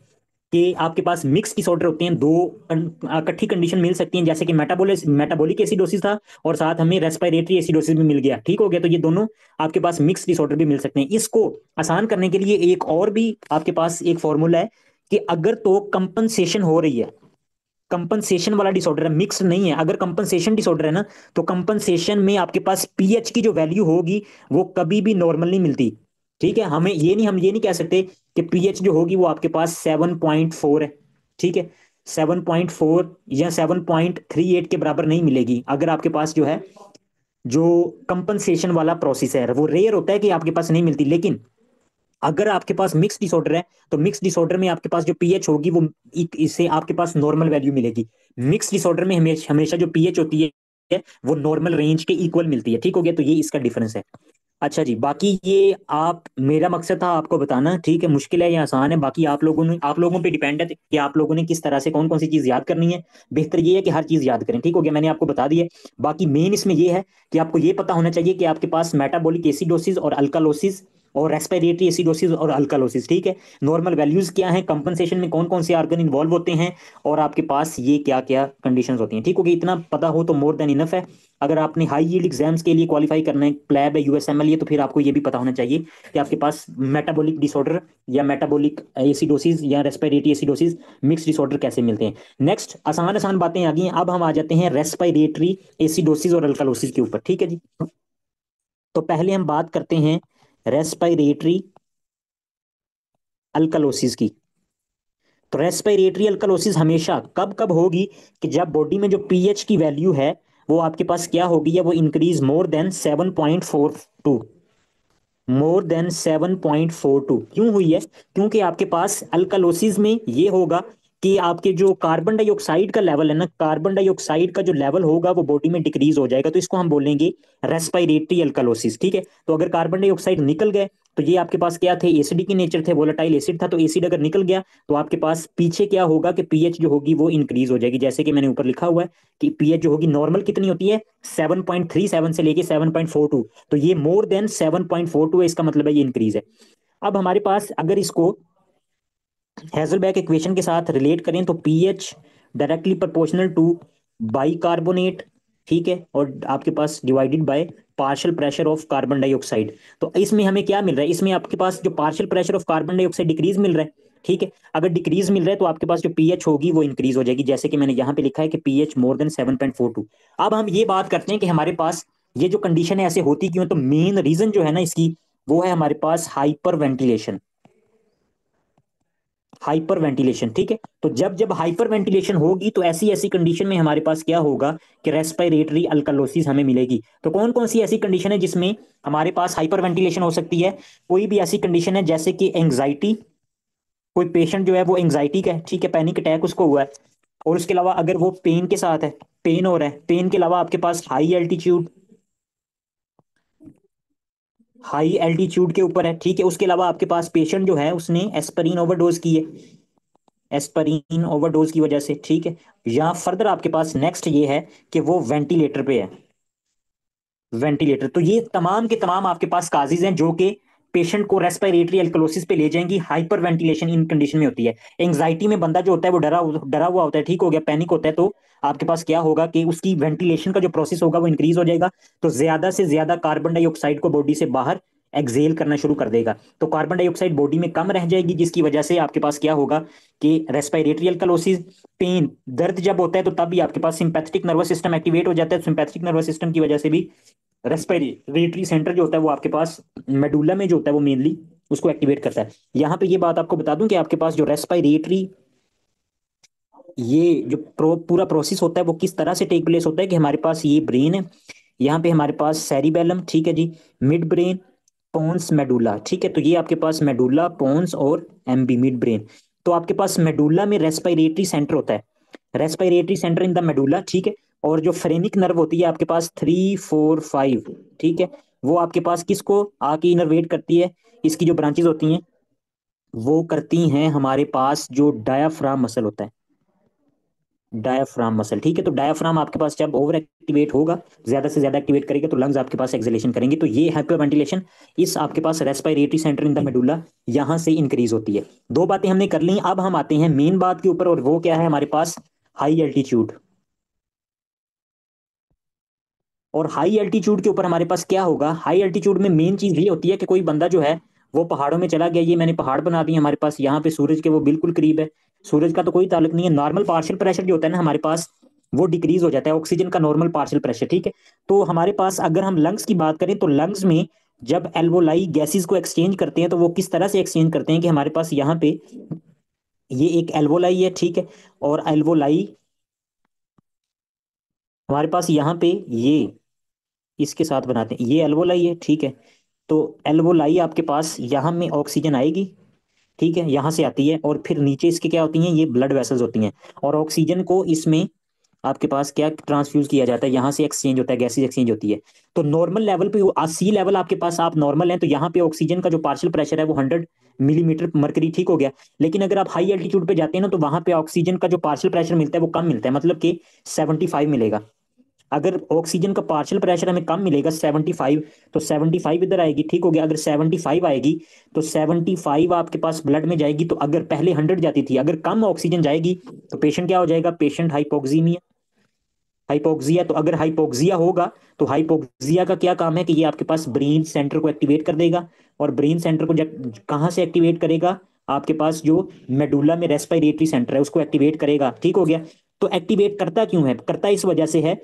कि आपके पास मिक्स डिसऑर्डर होते हैं, दो इकट्ठी कंडीशन मिल सकती हैं, जैसे कि मेटाबॉलिक एसिडोसिस था और साथ हमें रेस्पिरेटरी एसिडोसिस भी मिल गया, ठीक हो गया। तो ये दोनों आपके पास मिक्स डिसऑर्डर भी मिल सकते हैं। इसको आसान करने के लिए एक और भी आपके पास एक फॉर्मूला है कि अगर तो कंपनसेशन हो रही है, कंपनसेशन वाला डिसऑर्डर है, मिक्स नहीं है, अगर कंपनसेशन डिसऑर्डर है ना, तो कंपनसेशन में आपके पास पीएच की जो वैल्यू होगी वो कभी भी नॉर्मल नहीं मिलती, ठीक है। हम ये नहीं कह सकते कि पीएच जो होगी वो आपके पास 7.4 है, ठीक है, 7.4 या 7.38 के बराबर नहीं मिलेगी अगर आपके पास जो है जो कंपनसेशन वाला प्रोसेस है, वो रेयर होता है कि आपके पास नहीं मिलती। लेकिन अगर आपके पास मिक्स डिसऑर्डर है तो मिक्स डिसऑर्डर में आपके पास जो पीएच होगी वो इससे आपके पास नॉर्मल वैल्यू मिलेगी। मिक्स डिसऑर्डर में हमेशा हमेशा जो पीएच होती है वो नॉर्मल रेंज के इक्वल मिलती है, ठीक हो गया। तो ये इसका डिफरेंस है। अच्छा जी, बाकी ये आप मेरा मकसद था आपको बताना, ठीक है, मुश्किल है या आसान है बाकी आप लोगों पे डिपेंड है कि आप लोगों ने किस तरह से कौन कौन सी चीज याद करनी है। बेहतर ये है कि हर चीज याद करें, ठीक हो गया, मैंने आपको बता दिया। बाकी मेन इसमें ये है कि आपको ये पता होना चाहिए कि आपके पास मेटाबॉलिक एसिडोसिस और अल्कालोसिस और रेस्पिरेटरी एसिडोसिस और अल्कालोसिस, ठीक है। नॉर्मल वैल्यूज क्या हैं, कंपनसेशन में कौन कौन से आर्गन इन्वॉल्व होते हैं, और आपके पास ये क्या क्या कंडीशंस होती हैं, ठीक होगी। इतना पता हो तो मोर देन इनफ है। अगर आपने हाई यील्ड एग्जाम्स के लिए क्वालिफाई करना है, प्लैब है, यूएसएमएल है, तो फिर आपको ये भी पता होना चाहिए कि आपके पास मेटाबॉलिक डिसऑर्डर या मेटाबॉलिक एसिडोसिस या रेस्पिरेटरी एसिडोसिस मिक्स डिसऑर्डर कैसे मिलते हैं। नेक्स्ट आसान आसान बातें आ गई हैं, अब हम आ जाते हैं रेस्पिरेटरी एसिडोसिस और अल्कालोसिस के ऊपर, ठीक है जी। तो पहले हम बात करते हैं रेस्पिरेटरी अल्कालोसिस की। तो रेस्पिरेटरी अल्कालोसिस हमेशा कब कब होगी, कि जब बॉडी में जो पीएच की वैल्यू है वो आपके पास क्या होगी, या वो increase more than 7.42, more than 7.42 क्यों हुई है, क्योंकि आपके पास अल्कालोसिस में ये होगा कि आपके जो कार्बन डाइऑक्साइड का लेवल है ना, कार्बन डाइऑक्साइड का जो लेवल होगा वो बॉडी में डिक्रीज हो जाएगा, तो इसको हम बोलेंगे रेस्पिरेटरी अल्कालोसिस, ठीक है। तो अगर कार्बन डाइऑक्साइड निकल गए तो ये आपके पास क्या थे, एसिडिक की नेचर थे, वोलेटाइल एसिड था, तो एसिड अगर निकल गया तो आपके पास पीछे क्या होगा कि पीएच जो होगी वो इंक्रीज हो जाएगी, जैसे कि मैंने ऊपर लिखा हुआ है कि पीएच जो होगी नॉर्मल कितनी होती है, 7.37 से लेके 7.42, तो ये मोर देन 7.42 है, इसका मतलब है ये इंक्रीज है। अब हमारे पास अगर इसको हैजलबैक इक्वेशन के साथ रिलेट करें तो pH directly proportional to bicarbonate, ठीक है, और आपके पास divided by partial pressure of carbon dioxide. तो इसमें हमें क्या मिल रहा है, इसमें आपके पास जो partial pressure of carbon dioxide decrease मिल रहा है, ठीक है। अगर डिक्रीज मिल रहा है तो आपके पास जो पीएच होगी वो इंक्रीज हो जाएगी, जैसे कि मैंने यहाँ पे लिखा है कि पीएच मोर देन 7.42। अब हम ये बात करते हैं कि हमारे पास ये जो कंडीशन है ऐसे होती क्यों, तो मेन रीजन जो है ना इसकी, वो है हमारे पास हाइपर वेंटिलेशन, हाइपर वेंटिलेशन, ठीक है। तो जब जब हाइपर वेंटिलेशन होगी तो ऐसी ऐसी कंडीशन में हमारे पास क्या होगा कि रेस्पिरेटरी अल्कालोसिस हमें मिलेगी। तो कौन कौन सी ऐसी कंडीशन है जिसमें हमारे पास हाइपर वेंटिलेशन हो सकती है, कोई भी ऐसी कंडीशन है जैसे कि एंग्जाइटी, कोई पेशेंट जो है वो एंग्जाइटी का है, ठीक है, पैनिक अटैक उसको हुआ है, और उसके अलावा अगर वो पेन के साथ है, पेन हो रहा है, पेन के अलावा आपके पास हाई एल्टीट्यूड, हाई एल्टीट्यूड के ऊपर है, ठीक है, उसके अलावा आपके पास पेशेंट जो है उसने एस्पिरिन ओवरडोज की है, एस्पिरिन ओवरडोज की वजह से, ठीक है, या फर्दर आपके पास नेक्स्ट ये है कि वो वेंटिलेटर पे है, वेंटिलेटर। तो ये तमाम के तमाम आपके पास काजेज हैं जो कि पेशेंट को रेस्पिरेटरी अल्कलोसिस पे ले जाएंगी। हाइपर वेंटिलेशन इन कंडीशन में होती है। एंग्जाइटी में बंदा जो होता है वो डरा डरा हुआ होता है, ठीक हो गया, पैनिक होता है, तो आपके पास क्या होगा कि उसकी वेंटिलेशन का जो प्रोसेस होगा वो इंक्रीज हो जाएगा, तो ज्यादा से ज्यादा कार्बन डाइऑक्साइड को बॉडी से बाहर एक्सेल करना शुरू कर देगा, तो कार्बन डाइऑक्साइड बॉडी में कम रह जाएगी, जिसकी वजह से आपके पास क्या होगा कि रेस्पिरेटरी अल्कलोसिस, पेन, दर्द जब होता है तो तब भी आपके पास सिंपैथेटिक नर्वस सिस्टम एक्टिवेट हो जाता है, सिंपैथेटिक नर्वस सिस्टम की वजह से भी रेस्पिरेटरी सेंटर जो होता है वो आपके पास मेडुला में जो होता है वो मेनली उसको एक्टिवेट करता है। यहाँ पे ये बात आपको बता दूं कि आपके पास जो रेस्पिरेटरी, ये जो पूरा प्रोसेस होता है वो किस तरह से टेक प्लेस होता है, कि हमारे पास ये ब्रेन है, यहाँ पे हमारे पास सेरिबेलम, ठीक है जी, मिड ब्रेन, पोन्स, मेडुला, ठीक है। तो ये आपके पास मेडुला, पोन्स और एमबी, मिड ब्रेन। तो आपके पास मेडुला में रेस्पिरेटरी सेंटर होता है, respiratory centre in the medulla, ठीक है। और जो फ्रेनिक नर्व होती है आपके पास 3, 4, 5, ठीक है, वो आपके पास किसको आके इनर्वेट करती है, इसकी जो ब्रांचेज होती हैं वो करती हैं हमारे पास जो डायाफ्राम मसल होता है, डायाफ्राम मसल, ठीक है। तो डायाफ्राम आपके पास जब ओवर एक्टिवेट होगा, ज्यादा से ज्यादा एक्टिवेट करेगा, तो लंग्स आपके पास एक्सलेशन करेंगे, तो ये हाइपर वेंटिलेशन इस आपके पास respiratory centre in the medulla यहां से इंक्रीज होती है। दो बातें हमने कर ली, अब हम आते हैं मेन बात के ऊपर, और वो क्या है हमारे पास, हाई एल्टीट्यूड। और हाई एल्टीट्यूड के ऊपर हमारे पास क्या होगा, हाई एल्टीट्यूड में मेन चीज ये होती है कि कोई बंदा जो है वो पहाड़ों में चला गया, ये मैंने पहाड़ बना दिए हमारे पास, यहाँ पे सूरज के वो बिल्कुल करीब है, सूरज का तो कोई ताल्लुक नहीं है, नॉर्मल पार्शियल प्रेशर जो होता है ना हमारे पास वो डिक्रीज हो जाता है, ऑक्सीजन का नॉर्मल पार्शियल प्रेशर, ठीक है। तो हमारे पास अगर हम लंग्स की बात करें तो लंग्स में जब एल्वोलाई गैसेस को एक्सचेंज करते हैं तो वो किस तरह से एक्सचेंज करते हैं, कि हमारे पास यहाँ पे ये एक एल्वोलाई है, ठीक है, और एल्वोलाई हमारे पास यहाँ पे ये इसके साथ बनाते हैं, ये एल्वोलाई है, ठीक है। तो एल्वोलाई आपके पास यहाँ में ऑक्सीजन आएगी, ठीक है, यहाँ से आती है, और फिर नीचे इसके क्या होती हैं, ये ब्लड वेसल्स होती हैं, और ऑक्सीजन को इसमें आपके पास क्या ट्रांसफ्यूज किया जाता है, यहाँ से एक्सचेंज होता है, गैसेज एक्सचेंज होती है। तो नॉर्मल लेवल पे सी लेवल आपके पास आप नॉर्मल है, तो यहाँ पे ऑक्सीजन का जो पार्शियल प्रेशर है वो 100 मिलीमीटर मरकरी, ठीक हो गया। लेकिन अगर आप हाई एल्टीट्यूड पे जाते हैं ना तो वहां पे ऑक्सीजन का जो पार्शियल प्रेशर मिलता है वो कम मिलता है, मतलब कि 75 मिलेगा। अगर ऑक्सीजन का पार्शियल प्रेशर हमें कम मिलेगा 75, तो 75 इधर आएगी, ठीक हो गया। अगर 75 आएगी तो 75 आपके पास ब्लड में जाएगी। तो अगर पहले 100 जाती थी, अगर कम ऑक्सीजन जाएगी तो पेशेंट क्या हो जाएगा, पेशेंट हाइपोक्सीमिया, हाइपोक्सिया। तो अगर हाइपोक्सिया होगा तो हाइपोक्सिया का क्या काम है कि ये आपके पास ब्रेन सेंटर को एक्टिवेट कर देगा। और ब्रेन सेंटर को जब कहाँ से एक्टिवेट करेगा, आपके पास जो मेडुला में रेस्पिरेटरी सेंटर है उसको एक्टिवेट करेगा, ठीक हो गया। तो एक्टिवेट करता क्यों है, करता इस वजह से है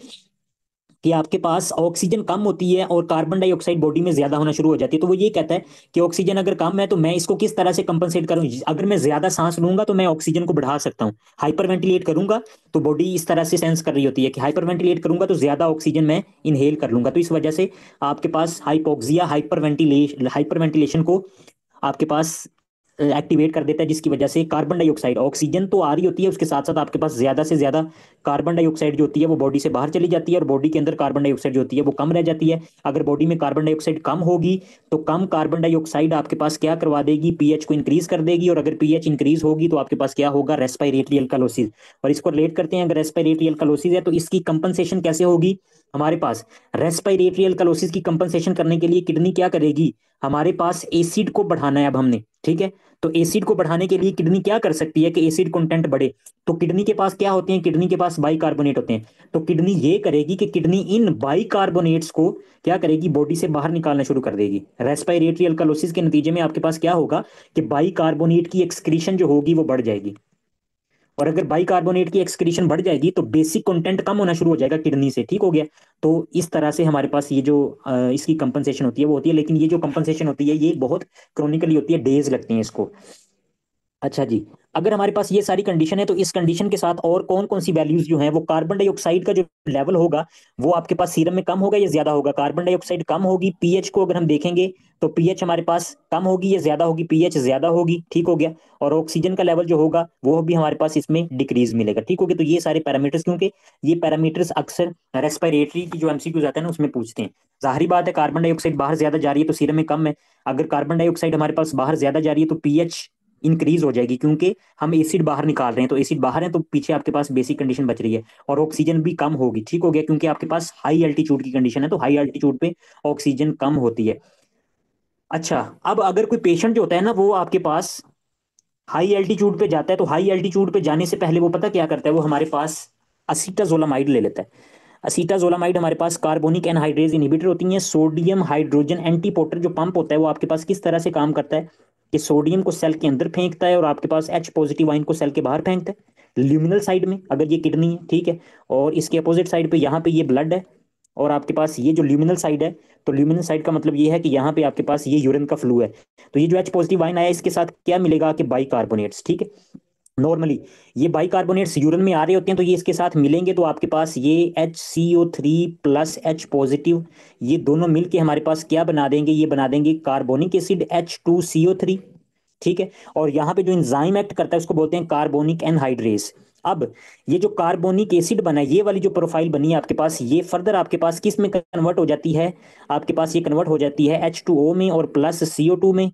कि आपके पास ऑक्सीजन कम होती है और कार्बन डाइऑक्साइड बॉडी में ज्यादा होना शुरू हो जाती है। तो वो ये कहता है कि ऑक्सीजन अगर कम है तो मैं इसको किस तरह से कंपनसेट करूं। अगर मैं ज्यादा सांस लूंगा तो मैं ऑक्सीजन को बढ़ा सकता हूं, हाइपर वेंटिलेट करूंगा तो बॉडी इस तरह से सेंस कर रही होती है कि हाइपर वेंटिलेट करूंगा तो ज्यादा ऑक्सीजन मैं इनहेल कर लूंगा। तो इस वजह से आपके पास हाइपोक्सिया हाइपर वेंटिलेशन को आपके पास एक्टिवेट कर देता है, जिसकी वजह से कार्बन डाइऑक्साइड, ऑक्सीजन तो आ रही होती है उसके साथ साथ आपके पास ज्यादा से ज्यादा कार्बन डाइऑक्साइड जो होती है वो बॉडी से बाहर चली जाती है और बॉडी के अंदर कार्बन डाइऑक्साइड जो होती है वो कम रह जाती है। अगर बॉडी में कार्बन डाइऑक्साइड कम होगी तो कम कार्बन डाइऑक्साइड आपके पास क्या करवा देगी, पीएच को इंक्रीज कर देगी। और अगर पीएच इंक्रीज होगी तो आपके पास क्या होगा, रेस्पिरेटरी अल्कालोसिस। और इसको रिलेट करते हैं, अगर रेस्पिरेटरी अल्कालोसिस है तो इसकी कंपनसेशन कैसे होगी हमारे पास। रेस्पिरेटरी अल्कालोसिस की कंपनसेशन करने के लिए किडनी क्या करेगी, हमारे पास एसिड को बढ़ाना है अब हमने, ठीक है। तो एसिड को बढ़ाने के लिए किडनी क्या कर सकती है कि एसिड कंटेंट बढ़े। तो किडनी के पास क्या होते हैं, किडनी के पास बाइकार्बोनेट होते हैं। तो किडनी ये करेगी कि किडनी इन बाइकार्बोनेट्स को क्या करेगी, बॉडी से बाहर निकालना शुरू कर देगी। रेस्पिरेटरी अल्कालोसिस के नतीजे में आपके पास क्या होगा कि बाइकार्बोनेट की एक्सक्रीशन जो होगी वो बढ़ जाएगी। और अगर बाइकार्बोनेट की एक्सक्रीशन बढ़ जाएगी तो बेसिक कंटेंट कम होना शुरू हो जाएगा किडनी से, ठीक हो गया। तो इस तरह से हमारे पास ये जो इसकी कंपनसेशन होती है वो होती है। लेकिन ये जो कंपनसेशन होती है ये बहुत क्रॉनिकली होती है, डेज लगती हैं इसको। अच्छा जी, अगर हमारे पास ये सारी कंडीशन है तो इस कंडीशन के साथ और कौन कौन सी वैल्यूज जो हैं, वो कार्बन डाइऑक्साइड का जो लेवल होगा वो आपके पास सीरम में कम होगा या ज्यादा होगा। कार्बन डाइऑक्साइड कम होगी, पीएच को अगर हम देखेंगे तो पीएच हमारे पास कम होगी या ज्यादा होगी, पीएच ज्यादा होगी, ठीक हो गया। और ऑक्सीजन का लेवल जो होगा वो भी हमारे पास इसमें डिक्रीज मिलेगा, ठीक हो गया। तो ये सारे पैरामीटर्स, क्योंकि ये पैरामीटर्स अक्सर रेस्पिरेटरी की जो एमसीक्यूज आते हैं ना उसमें पूछते हैं। जाहिर बात है, कार्बन डाइऑक्साइड बाहर ज्यादा जा रही है तो सीरम में कम है। अगर कार्बन डाइऑक्साइड हमारे पास बाहर ज्यादा जा रही है तो पीएच इंक्रीज हो जाएगी, क्योंकि हम एसिड बाहर निकाल रहे हैं। तो एसिड बाहर है तो पीछे आपके पास बेसिक कंडीशन बच रही है। और ऑक्सीजन भी कम होगी, ठीक हो गया, क्योंकि आपके पास हाई एल्टीट्यूड की कंडीशन है तो हाई एल्टीट्यूड पे ऑक्सीजन कम होती है। अच्छा, अब अगर कोई पेशेंट जो होता है ना वो आपके पास हाई एल्टीट्यूड पे जाता है तो हाई एल्टीट्यूड पे जाने से पहले वो पता क्या करता है, वो हमारे पास असीटाजोलामाइड ले लेता है। असीटाजोलामाइड हमारे पास कार्बोनिक एनहाइड्रेज इनहिबिटर होती हैं। सोडियम हाइड्रोजन एंटीपोटर जो पंप होता है वो आपके पास किस तरह से काम करता है कि सोडियम को सेल के अंदर फेंकता है और आपके पास एच पॉजिटिव आयन को सेल के बाहर फेंकता है, ल्यूमिनल साइड में अगर ये किडनी है, ठीक है। और इसके अपोजिट साइड पे यहाँ पे ये ब्लड है और आपके पास ये जो ल्यूमिनल साइड है, तो ल्यूमिनल साइड का मतलब ये है कि यहाँ पे आपके पास ये यूरिन का फ्लू है। तो ये जो एच पॉजिटिव आयन आया इसके साथ क्या मिलेगा कि बाइकार्बोनेट्स, ठीक है। नॉर्मली ये बाइकार्बोनेट्स यूरिन में आ रहे होते हैं तो ये इसके साथ मिलेंगे तो आपके पास ये HCO3 प्लस H पॉजिटिव, ये दोनों मिलके हमारे पास क्या बना देंगे, ये बना देंगे कार्बोनिक एसिड H2CO3, ठीक है। और यहाँ पे जो इंजाइम एक्ट करता है उसको बोलते हैं कार्बोनिक एनहाइड्रेस। अब ये जो कार्बोनिक एसिड बना है, ये वाली जो प्रोफाइल बनी है आपके पास, ये फर्दर आपके पास किस में कन्वर्ट हो जाती है, आपके पास ये कन्वर्ट हो जाती है H2O में और प्लस CO2 में।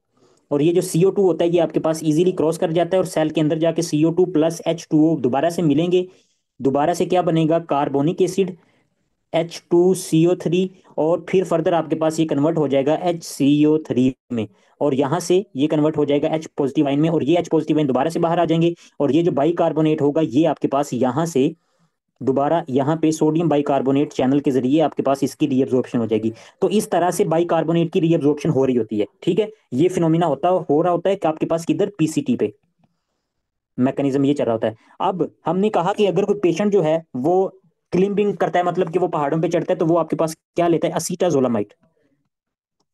और ये जो CO2 होता है ये आपके पास इजीली क्रॉस कर जाता है और सेल के अंदर जाके CO2 प्लस H2O दोबारा से मिलेंगे। दोबारा से क्या बनेगा, कार्बोनिक एसिड H2CO3। और फिर फर्दर आपके पास ये कन्वर्ट हो जाएगा HCO3 में। और यहाँ से ये कन्वर्ट हो जाएगा H पॉजिटिव आयन में और ये H पॉजिटिव आयन दोबारा से बाहर आ जाएंगे। और ये जो बाइकार्बोनेट होगा ये आपके पास यहाँ से दोबारा यहाँ पे सोडियम बाइकार्बोनेट चैनल के जरिए आपके पास इसकी रीअब्जॉर्प्शन हो जाएगी। तो इस तरह से बाइकार्बोनेट की रीअब्जॉर्प्शन हो रही होती है, ठीक है। ये फिनोमिना हो रहा होता है कि आपके पास किधर, पीसीटी पे मैकेनिज्म ये चल रहा होता है। अब हमने कहा कि अगर कोई पेशेंट जो है वो क्लिम्बिंग करता है, मतलब कि वो पहाड़ों पे चढ़ता है, तो वो आपके पास क्या लेता है, असीटाजोलामाइड।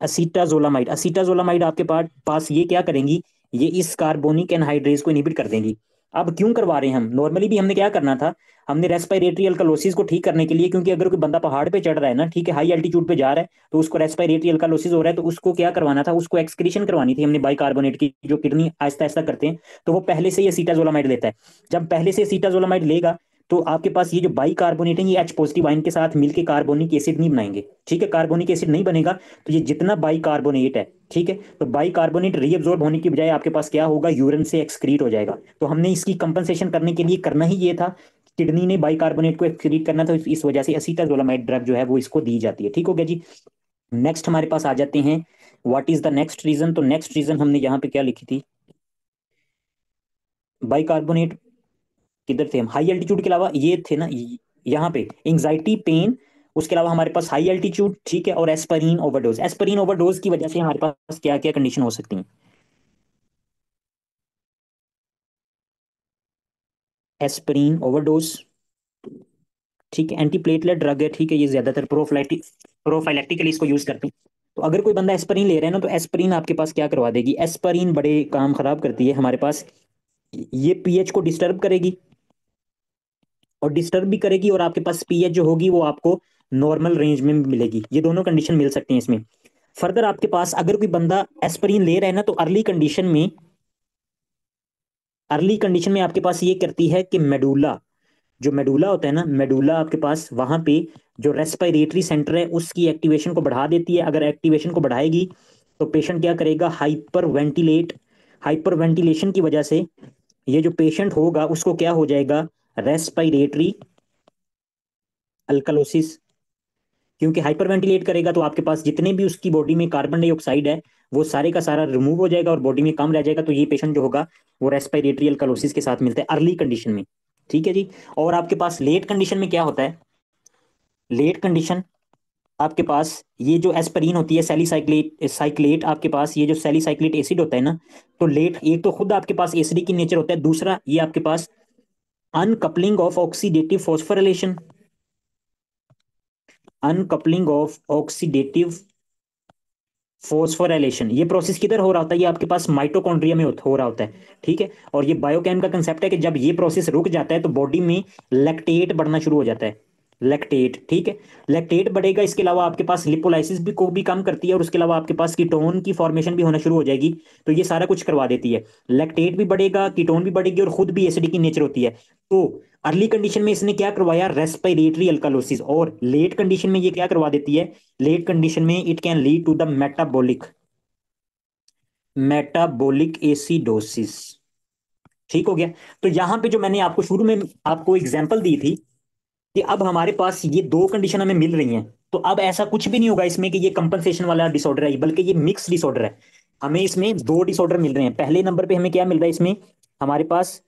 असीटाजोलामाइड, असीटाजोलामाइड आपके पास ये क्या करेंगी, ये इस कार्बोनिक एनहाइड्रेज को इनहिबिट कर देंगी। अब क्यों करवा रहे हैं हम, नॉर्मली भी हमने क्या करना था, हमने रेस्पिरेटरी अल्कालोसिस को ठीक करने के लिए, क्योंकि अगर कोई बंदा पहाड़ पे चढ़ रहा है ना, ठीक है, हाई एल्टीट्यूड पे जा रहा है तो उसको रेस्पिरेटरी अल्कालोसिस हो रहा है, तो उसको क्या करवाना था, उसको एक्सक्रीशन करवानी थी हमने बाइकार्बोनेट की, जो किडनी आहिस्ता आहिस्ता करते हैं। तो वो पहले से ही असीटाजोलामाइड लेता है। जब पहले से असीटाजोलामाइड लेगा तो आपके पास ये जो बाइकार्बोनेट है ये एच पॉजिटिव आयन के साथ मिलके कार्बोनिक एसिड नहीं बनाएंगे, ठीक है। कार्बोनिक एसिड नहीं बनेगा तो ये जितना बाइकार्बोनेट है, ठीक है, तो बाइकार्बोनेट रीअब्जॉर्ब होने की बजाय आपके पास क्या होगा, यूरिन से एक्सक्रीट हो जाएगा। तो हमने इसकी कंपनसेशन करने के लिए करना ही ये था किडनी ने बाइकार्बोनेट को एक्सक्रीट करना, तो इस वजह से एसीटाजोलामाइड ड्रग जो है वो इसको दी जाती है। ठीक हो गया जी। नेक्स्ट हमारे पास आ जाते हैं, what is the next reason. तो नेक्स्ट रीजन हमने यहाँ पे क्या लिखी थी, बाइकार्बोनेट किधर थे हम, हाई एल्टीट्यूड के अलावा ये थे ना, यहाँ पे एंजाइटी पेन, उसके अलावा हमारे पास हाई एल्टीट्यूड, ठीक है, और एस्पिरिन ओवरडोज। एस्पिरिन ओवरडोज की वजह से हमारे पास क्या क्या कंडीशन हो सकती है, एस्पिरिन ओवरडोज, ठीक है, एंटीप्लेटलेट ड्रग है, ठीक है, ये ज्यादातर प्रोफाइलैक्टिकली इसको यूज करते हैं। तो अगर कोई बंदा एस्पिरिन ले रहा है ना, तो एस्पिरिन आपके पास क्या करवा देगी, एस्पिरिन बड़े काम खराब करती है हमारे पास, ये पीएच को डिस्टर्ब करेगी, और डिस्टर्ब भी करेगी, और आपके पास पीएच जो होगी वो आपको नॉर्मल रेंज में मिलेगी। ये दोनों कंडीशन मिल सकती हैं इसमें। फर्दर आपके पास अगर कोई बंदा एस्पिरिन ले रहा है ना, तो अर्ली कंडीशन में आपके पास ये करती है कि मेडुला, जो मेडुला होता है ना, मेडुला आपके पास वहां पे जो रेस्पिरेटरी सेंटर है उसकी एक्टिवेशन को बढ़ा देती है। अगर एक्टिवेशन को बढ़ाएगी तो पेशेंट क्या करेगा, हाइपर वेंटिलेशन की वजह से ये जो पेशेंट होगा उसको क्या हो जाएगा, रेस्पिरेटरी अल्कलोसिस। क्योंकि हाइपर वेंटिलेट करेगा तो आपके पास जितने भी उसकी बॉडी में कार्बन डाइऑक्साइड है वो सारे का सारा रिमूव हो जाएगा और बॉडी में कम रह जाएगा, तो ये पेशेंट जो होगा वो रेस्पिरेटरी अल्कलोसिस के साथ मिलता है अर्ली कंडीशन में। ठीक है जी। और आपके पास लेट कंडीशन में क्या होता है, लेट कंडीशन आपके पास ये जो एस्पिरिन होती है, सैलिसाइक्लेट साइक्लेट, आपके पास ये जो सैलिसाइक्लेट एसिड होता है ना, तो लेट, एक तो खुद आपके पास एसिडिक की नेचर होता है, दूसरा ये आपके पास uncoupling of oxidative phosphorylation, uncoupling of oxidative phosphorylation, ये प्रोसेस किधर हो रहा होता है, ये आपके पास माइटोकॉन्ड्रिया में हो रहा होता है। ठीक है। और ये बायोकेम का कंसेप्ट है कि जब ये प्रोसेस रुक जाता है तो बॉडी में लैक्टेट बढ़ना शुरू हो जाता है, लैक्टेट, ठीक है, लैक्टेट बढ़ेगा। इसके अलावा आपके पास लिपोलाइसिस भी को भी कम करती है, और उसके अलावा आपके पास कीटोन की फॉर्मेशन भी होना शुरू हो जाएगी। तो ये सारा कुछ करवा देती है, लैक्टेट भी बढ़ेगा, कीटोन भी बढ़ेगी, और खुद भी एसिडिक की नेचर होती है। तो अर्ली कंडीशन में इसने क्या करवाया, रेस्पिरेटरी अल्कालोसिस, और लेट कंडीशन में ये क्या करवा देती है, लेट कंडीशन में it can lead to the metabolic acidosis. ठीक हो गया। तो यहां पे जो मैंने आपको शुरू में आपको एग्जांपल दी थी कि अब हमारे पास ये दो कंडीशन हमें मिल रही हैं, तो अब ऐसा कुछ भी नहीं होगा इसमें कि ये कंपनसेशन वाला डिसऑर्डर है, बल्कि ये मिक्स डिसऑर्डर है। हमें इसमें दो डिसऑर्डर मिल रहे हैं। पहले नंबर पे हमें क्या मिल रहा है इसमें, हमारे पास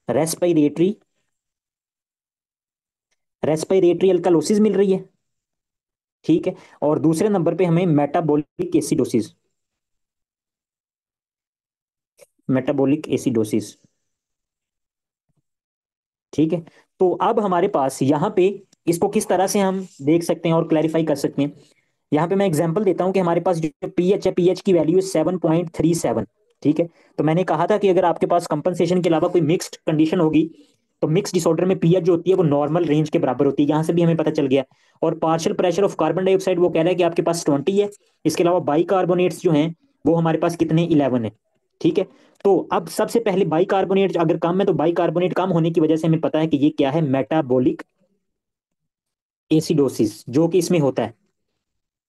रेस्पिरेटरी रेस्पिरेटरी अल्कालोसिस मिल रही है, ठीक है, और दूसरे नंबर पे हमें मेटाबॉलिक एसिडोसिस, मेटाबॉलिक एसिडोसिस। ठीक है। तो अब हमारे पास यहाँ पे इसको किस तरह से हम देख सकते हैं और क्लैरिफाई कर सकते हैं, यहाँ पे मैं एग्जांपल देता हूँ कि हमारे पास जो पीएच है, पीएच की वैल्यू है 7.37। ठीक है। तो मैंने कहा था कि अगर आपके पास कंपनसेशन के अलावा कोई मिक्स्ड कंडीशन होगी, तो मिक्स डिसऑर्डर में पीएच जो होती है वो नॉर्मल रेंज के बराबर होती है, यहाँ से भी हमें पता चल गया। और partial pressure of carbon dioxide वो कह रहा है कि आपके पास 20 है। इसके अलावा बाइकार्बोनेट्स जो हैं वो हमारे पास कितने, 11 है। ठीक है। तो अब सबसे पहले बाइकार्बोनेट अगर कम है, तो बाइकार्बोनेट कम होने की वजह से हमें पता है कि ये क्या है, मेटाबॉलिक एसिडोसिस, जो कि इसमें होता है।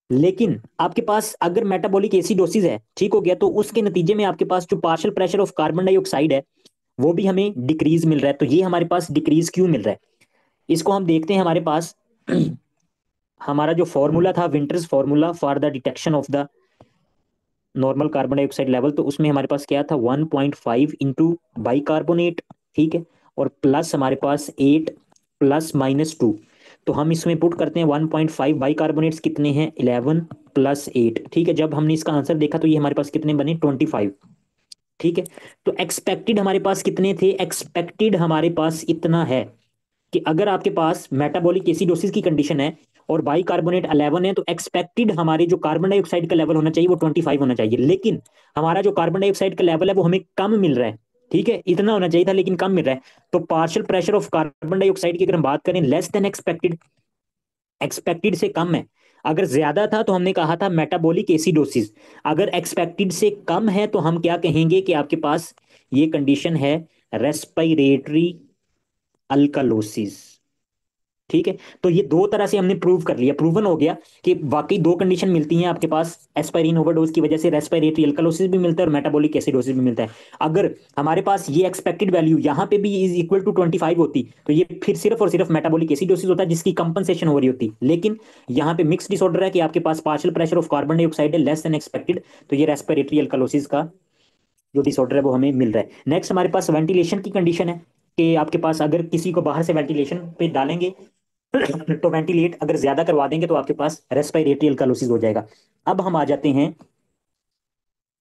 लेकिन आपके पास अगर मेटाबॉलिक एसिडोसिस है, ठीक हो गया, तो उसके नतीजे में आपके पास जो partial pressure of carbon dioxide है वो भी हमें डिक्रीज मिल रहा है। तो ये हमारे पास डिक्रीज क्यों मिल रहा है, इसको हम देखते हैं। हमारे पास हमारा जो फॉर्मूला था, winters formula for the detection of the normal carbon dioxide level, तो उसमें हमारे पास क्या था, 1.5 इंटू बाइकार्बोनेट, ठीक है, और प्लस हमारे पास 8 +-2। तो हम इसमें पुट करते हैं 1.5, बाइकार्बोनेट्स कितने हैं, 11 +8, ठीक है। जब हमने इसका आंसर देखा तो ये हमारे पास कितने बने, 25। ठीक है। तो एक्सपेक्टेड हमारे पास कितने थे, एक्सपेक्टेड हमारे पास इतना है कि अगर आपके पास मेटाबॉलिक एसिडोसिस की कंडीशन है और बाइकार्बोनेट 11 है, तो एक्सपेक्टेड हमारे जो कार्बन डाइऑक्साइड का लेवल होना चाहिए वो 25 होना चाहिए। लेकिन हमारा जो कार्बन डाइऑक्साइड का लेवल है वो हमें कम मिल रहा है। ठीक है, इतना होना चाहिए था लेकिन कम मिल रहा है। तो partial pressure of carbon dioxide की अगर हम बात करें, लेस देन एक्सपेक्टेड, एक्सपेक्टेड से कम है। अगर ज्यादा था तो हमने कहा था मेटाबॉलिक एसिडोसिस, अगर एक्सपेक्टेड से कम है तो हम क्या कहेंगे कि आपके पास ये कंडीशन है रेस्पिरेटरी अल्कालोसिस। ठीक है। तो ये दो तरह से हमने प्रूव कर लिया, प्रूवन हो गया कि वाकई दो कंडीशन मिलती हैं आपके पास, एस्पाइरिन ओवरडोज की वजह से रेस्पिरेटरी अल्कलोसिस भी मिलता है और मेटाबॉलिक एसिडोसिस भी मिलता है। अगर हमारे पास ये एक्सपेक्टेड वैल्यू यहाँ पे भी इज इक्वल टू 25 होती तो ये फिर सिर्फ और सिर्फ मेटाबॉलिक एसिडोसिस होता है जिसकी कंपनसेशन हो रही होती, लेकिन यहाँ पे मिक्स डिसऑर्डर है कि आपके पास partial pressure of carbon dioxide है लेस देन एक्सपेक्टेड, तो ये रेस्पिरेटरी अल्कलोसिस का जो डिसऑर्डर है वो हमें मिल रहा है। नेक्स्ट हमारे पास वेंटिलेशन की कंडीशन है कि आपके पास अगर किसी को बाहर से वेंटिलेशन पे डालेंगे तो वेंटिलेट अगर ज्यादा करवा देंगे तो आपके पास रेस्पिरेटरी अल्कालोसिस हो जाएगा। अब हम आ जाते हैं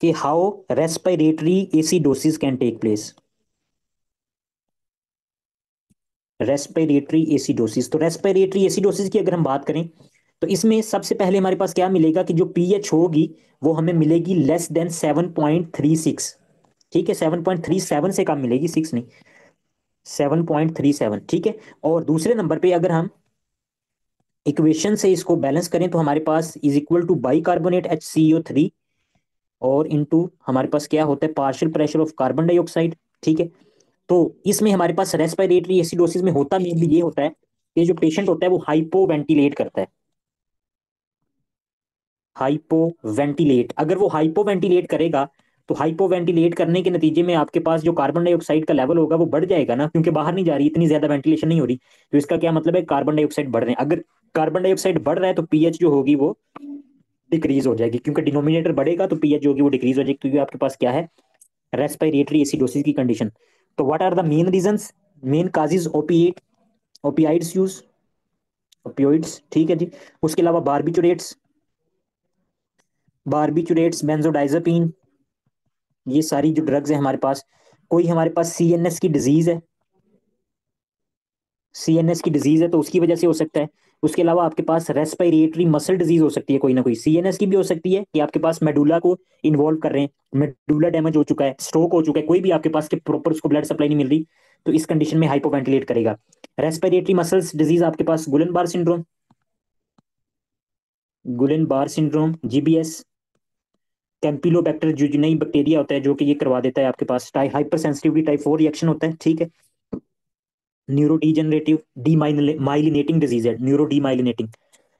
कि how respiratory acidosis can take place. Respiratory acidosis, तो रेस्पिरेटरी एसिडोसिस की अगर हम बात करें तो इसमें सबसे पहले हमारे पास क्या मिलेगा कि जो पीएच होगी वो हमें मिलेगी लेस देन 7.36। ठीक है, 7.37 से कम मिलेगी, 6 नहीं, 7.37। ठीक है। और दूसरे नंबर पे अगर हम इक्वेशन से इसको बैलेंस करें तो हमारे पास is equal to bicarbonate HCO3 और इनटू हमारे पास क्या होता है partial pressure of carbon dioxide. ठीक है। तो इसमें हमारे पास रेस्पिरेटरी एसिडोसिस में होता मेनली ये होता है कि जो पेशेंट होता है वो हाइपो वेंटिलेट करता है, हाइपो वेंटिलेट। अगर वो हाइपो वेंटिलेट करेगा तो हाइपो वेंटिलेट करने के नतीजे में आपके पास जो कार्बन डाइऑक्साइड का लेवल होगा वो बढ़ जाएगा ना, क्योंकि बाहर नहीं जा रही, इतनी ज्यादा वेंटिलेशन नहीं हो रही। तो इसका क्या मतलब है, कार्बन डाइऑक्साइड बढ़ रहे हैं। अगर कार्बन डाइऑक्साइड बढ़ रहा है तो पीएच जो होगी वो डिक्रीज हो जाएगी, क्योंकि डिनोमिनेटर बढ़ेगा तो पीएच जो होगी वो डिक्रीज हो जाएगी, क्योंकि आपके पास क्या है, रेस्पिरेटरी एसिडोसिस की कंडीशन। तो what are the main reasons, main causes, opiate, opioids use, opioids. ठीक है जी। उसके अलावा बारबिचुरेट्स, बारबिचुरेट्स, बेंजोडाइजापीन, ये सारी जो ड्रग्स है हमारे पास। कोई हमारे पास सीएनएस की डिजीज है, सीएनएस की डिजीज है तो उसकी वजह से हो सकता है। उसके अलावा आपके पास रेस्पिरेटरी मसल डिजीज हो सकती है, कोई ना कोई सीएनएस की भी हो सकती है कि आपके पास मेडुला को इन्वॉल्व कर रहे हैं, मेडुला डैमेज हो चुका है, स्ट्रोक हो चुका है, कोई भी आपके पास के प्रॉपर उसको ब्लड सप्लाई नहीं मिल रही, तो इस कंडीशन में हाइपोवेंटिलेट करेगा। रेस्पिरेटरी मसल्स डिजीज आपके पास गुलन Barre syndrome, गुलन Barre syndrome, GBS, campylobacter जो नई बैक्टीरिया होता है जो कि ये करवा देता है आपके पास हाइपर सेंसिटिविटी टाइप 4 रिएक्शन होता है। ठीक है। न्यूरो डीजेनरेटिव डीमाइलिनेटिंग डिजीज है, न्यूरो डीमाइलिनेटिंग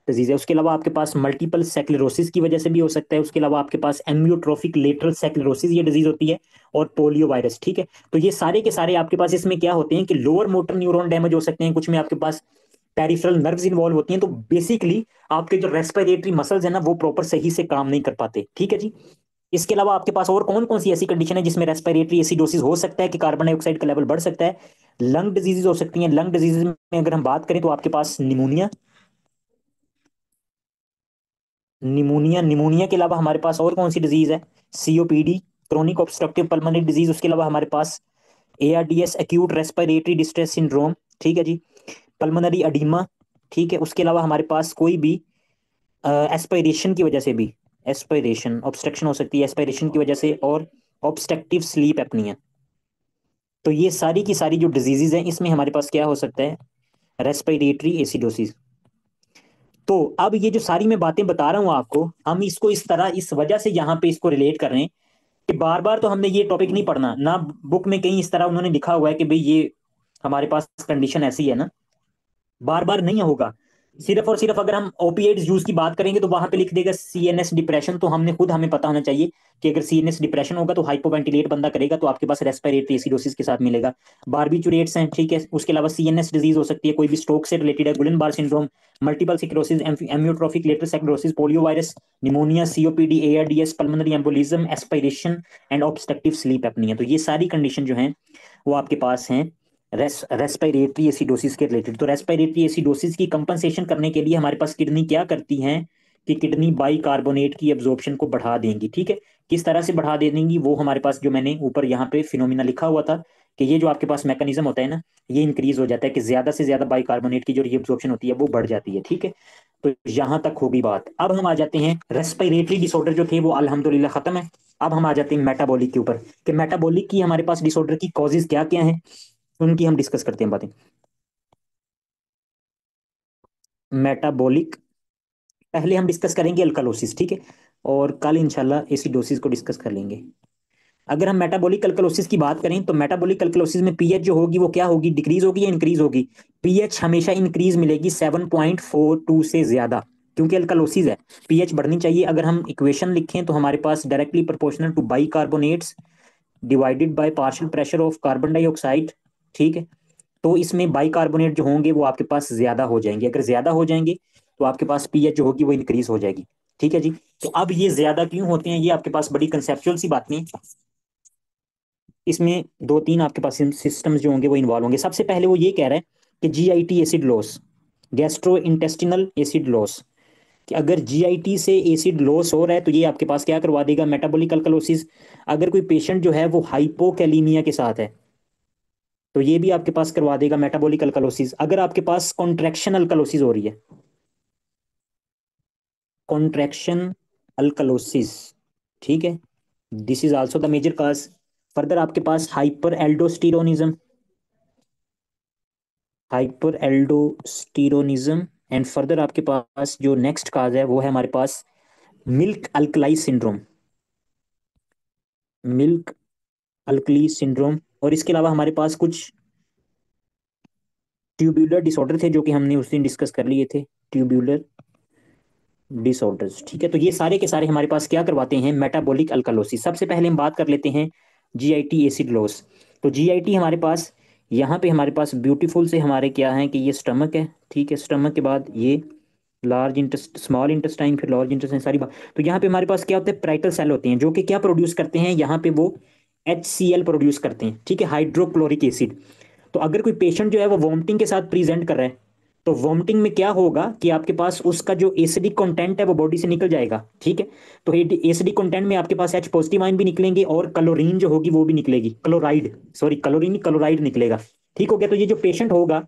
डिजीज है। उसके अलावा आपके पास मल्टीपल सेक्लेरोसिस की वजह से भी हो सकता है। उसके अलावा आपके पास एम्योट्रोफिक लेटरल सेक्लेरोसिस ये डिजीज होती है, और पोलियो वायरस। ठीक है। तो ये सारे के सारे आपके पास इसमें क्या होते हैं कि लोअर मोटर न्यूरॉन डैमेज हो सकते हैं, कुछ में आपके पास पेरिफेरल नर्व्स इन्वॉल्व होती हैं। तो बेसिकली आपके जो रेस्पिरेटरी मसल्स है ना वो प्रॉपर सही से काम नहीं कर पाते। ठीक है जी। इसके अलावा आपके पास और कौन कौन सी ऐसी कंडीशन है जिसमें रेस्पिरेटरी एसिडोसिस हो सकता है कि कार्बन डाइऑक्साइड का लेवल बढ़ सकता है। लंग डिजीजेज हो सकती हैं। लंग डिजीजेज में अगर हम बात करें तो आपके पास निमोनिया, निमोनिया, निमोनिया के अलावा हमारे पास और कौन सी डिजीज है, COPD, chronic obstructive pulmonary disease. उसके अलावा हमारे पास ARDS, acute respiratory distress syndrome. ठीक है जी। Pulmonary oedema. ठीक है। उसके अलावा हमारे पास कोई भी एस्पिरेशन की वजह से भी, एस्पिरेशन ऑब्स्ट्रक्शन हो सकती है एस्पिरेशन की वजह से, और ऑब्स्ट्रक्टिव स्लीप एपनिया। तो ये सारी की सारी जो डिजीजेज हैं इसमें हमारे पास क्या हो सकता है, रेस्पिरेटरी एसिडोसिस। तो अब ये जो सारी मैं बातें बता रहा हूं आपको, हम इसको इस तरह इस वजह से यहाँ पे इसको रिलेट कर रहे हैं कि बार बार तो हमने ये टॉपिक नहीं पढ़ना ना, बुक में कहीं इस तरह उन्होंने लिखा हुआ है कि भाई ये हमारे पास कंडीशन ऐसी है ना, बार बार नहीं होगा। सिर्फ और सिर्फ अगर हम ओपिएट्स यूज की बात करेंगे तो वहां पे लिख देगा सीएनएस डिप्रेशन, तो हमने खुद हमें पता होना चाहिए कि अगर सीएनएस डिप्रेशन होगा तो हाइपोवेंटिलेट बंदा करेगा तो आपके पास रेस्पिरेटरी एसिडोसिस के साथ मिलेगा। बारबिचुरेट्स हैं। ठीक है। उसके अलावा सीएनएस डिजीज हो सकती है, कोई भी स्ट्रोक से रिलेटेड है, Guillain Barre syndrome, multiple sclerosis, amyotrophic lateral sclerosis, polio virus, pneumonia, COPD, ARDS, pulmonary embolism, aspiration and obstructive sleep apnoea. तो ये सारी कंडीशन जो है वो आपके पास हैं रेस्पिरेटरी एसिडोसिस के रिलेटेड। तो रेस्पिरेटरी एसिडोसिस की कंपनसेशन करने के लिए हमारे पास किडनी क्या करती हैं कि किडनी बाइकार्बोनेट की एब्जॉर्प्शन को बढ़ा देंगी। ठीक है। किस तरह से बढ़ा दे देंगी वो हमारे पास जो मैंने ऊपर यहाँ पे फिनोमिना लिखा हुआ था कि ये जो आपके पास मैकेनिज्म होता है ना, ये इंक्रीज हो जाता है कि ज्यादा से ज्यादा बाइकार्बोनेट की जो रीअब्जॉर्प्शन होती है वो बढ़ जाती है। ठीक है। तो यहां तक होगी बात। अब हम आ जाते हैं रेस्पिरेटरी डिसऑर्डर जो थे वो अल्हम्दुलिल्लाह खत्म है। अब हम आ जाते हैं मेटाबॉलिक के ऊपर कि मेटाबॉलिक की हमारे पास डिसऑर्डर की कॉजेज क्या क्या हैं, उनकी हम डिस्कस करते हैं बातें। मेटाबॉलिक पहले हम डिस्कस करेंगे अल्कालोसिस। ठीक है। और कल इंशाल्लाह एसिडोसिस को डिस्कस कर लेंगे। अगर हम मेटाबॉलिक अल्कलोसिस की बात करें तो मेटाबॉलिक अल्कलोसिस में पीएच जो होगी वो क्या होगी, डिक्रीज होगी या इंक्रीज होगी? पीएच हमेशा इंक्रीज मिलेगी 7.42 से ज्यादा, क्योंकि अल्कलोसिस है, पीएच बढ़नी चाहिए। अगर हम इक्वेशन लिखें तो हमारे पास directly proportional to bicarbonates divided by partial pressure of carbon dioxide, ठीक है। तो इसमें बाइकार्बोनेट जो होंगे वो आपके पास ज्यादा हो जाएंगे, अगर ज्यादा हो जाएंगे तो आपके पास पीएच जो होगी वो इंक्रीज हो जाएगी, ठीक है जी। तो अब ये ज्यादा क्यों होते हैं, ये आपके पास बड़ी कंसेप्चुअल सी बातें, इसमें दो तीन आपके पास सिस्टम्स जो होंगे वो इन्वॉल्व होंगे। सबसे पहले वो ये कह रहा है कि GIT acid loss, gastrointestinal acid loss, कि अगर जीआईटी से एसिड लॉस हो रहा है तो ये आपके पास क्या करवा देगा, मेटाबॉलिक अल्कलोसिस। अगर कोई पेशेंट जो है वो हाइपोकैलीमिया के साथ है तो ये भी आपके पास करवा देगा मेटाबॉलिक अल्कलोसिस। अगर आपके पास कॉन्ट्रैक्शन अल्कलोसिस हो रही है, कॉन्ट्रैक्शन अल्कलोसिस, ठीक है, this is also the major cause. Further आपके पास hyper aldosteronism, hyper aldosteronism, and further आपके पास जो नेक्स्ट काज है वो है हमारे पास milk alkali syndrome, milk alkali syndrome. और इसके अलावा हमारे पास कुछ ट्यूब्यूलर डिसऑर्डर थे जो कि हमने उस दिन डिस्कस कर लिए थे, ट्यूब्यूलर डिसऑर्डर्स, ठीक है। तो ये सारे के सारे हमारे पास क्या करवाते हैं, मेटाबॉलिक अल्कलोसिस। सबसे पहले हम बात कर लेते हैं जीआईटी एसिड लॉस। तो जीआईटी हमारे पास यहाँ पे हमारे पास ब्यूटीफुल से हमारे क्या है कि ये स्टमक है, ठीक है, स्टमक के बाद ये लार्ज इंटेस्ट स्मॉल इंटेस्टाइन, फिर लार्ज इंटेस्टाइन, सारी बात। तो यहाँ पे हमारे पास क्या होते हैं, प्राइटल सेल होते हैं जो कि क्या प्रोड्यूस करते हैं, यहाँ पे वो HCl प्रोड्यूस करते हैं, ठीक है, हाइड्रोक्लोरिक एसिड। तो अगर कोई पेशेंट जो है वो वॉमिटिंग के साथ प्रेजेंट कर रहा है तो वॉमिटिंग में क्या होगा कि आपके पास उसका जो एसिडिक कंटेंट है वो बॉडी से निकल जाएगा, ठीक है। तो एसिडिक कंटेंट में आपके पास H पॉजिटिव आयन भी निकलेंगे और क्लोरीन जो होगी वो भी निकलेगी, क्लोराइड, सॉरी क्लोरीन क्लोराइड निकलेगा, ठीक हो गया। तो ये जो पेशेंट होगा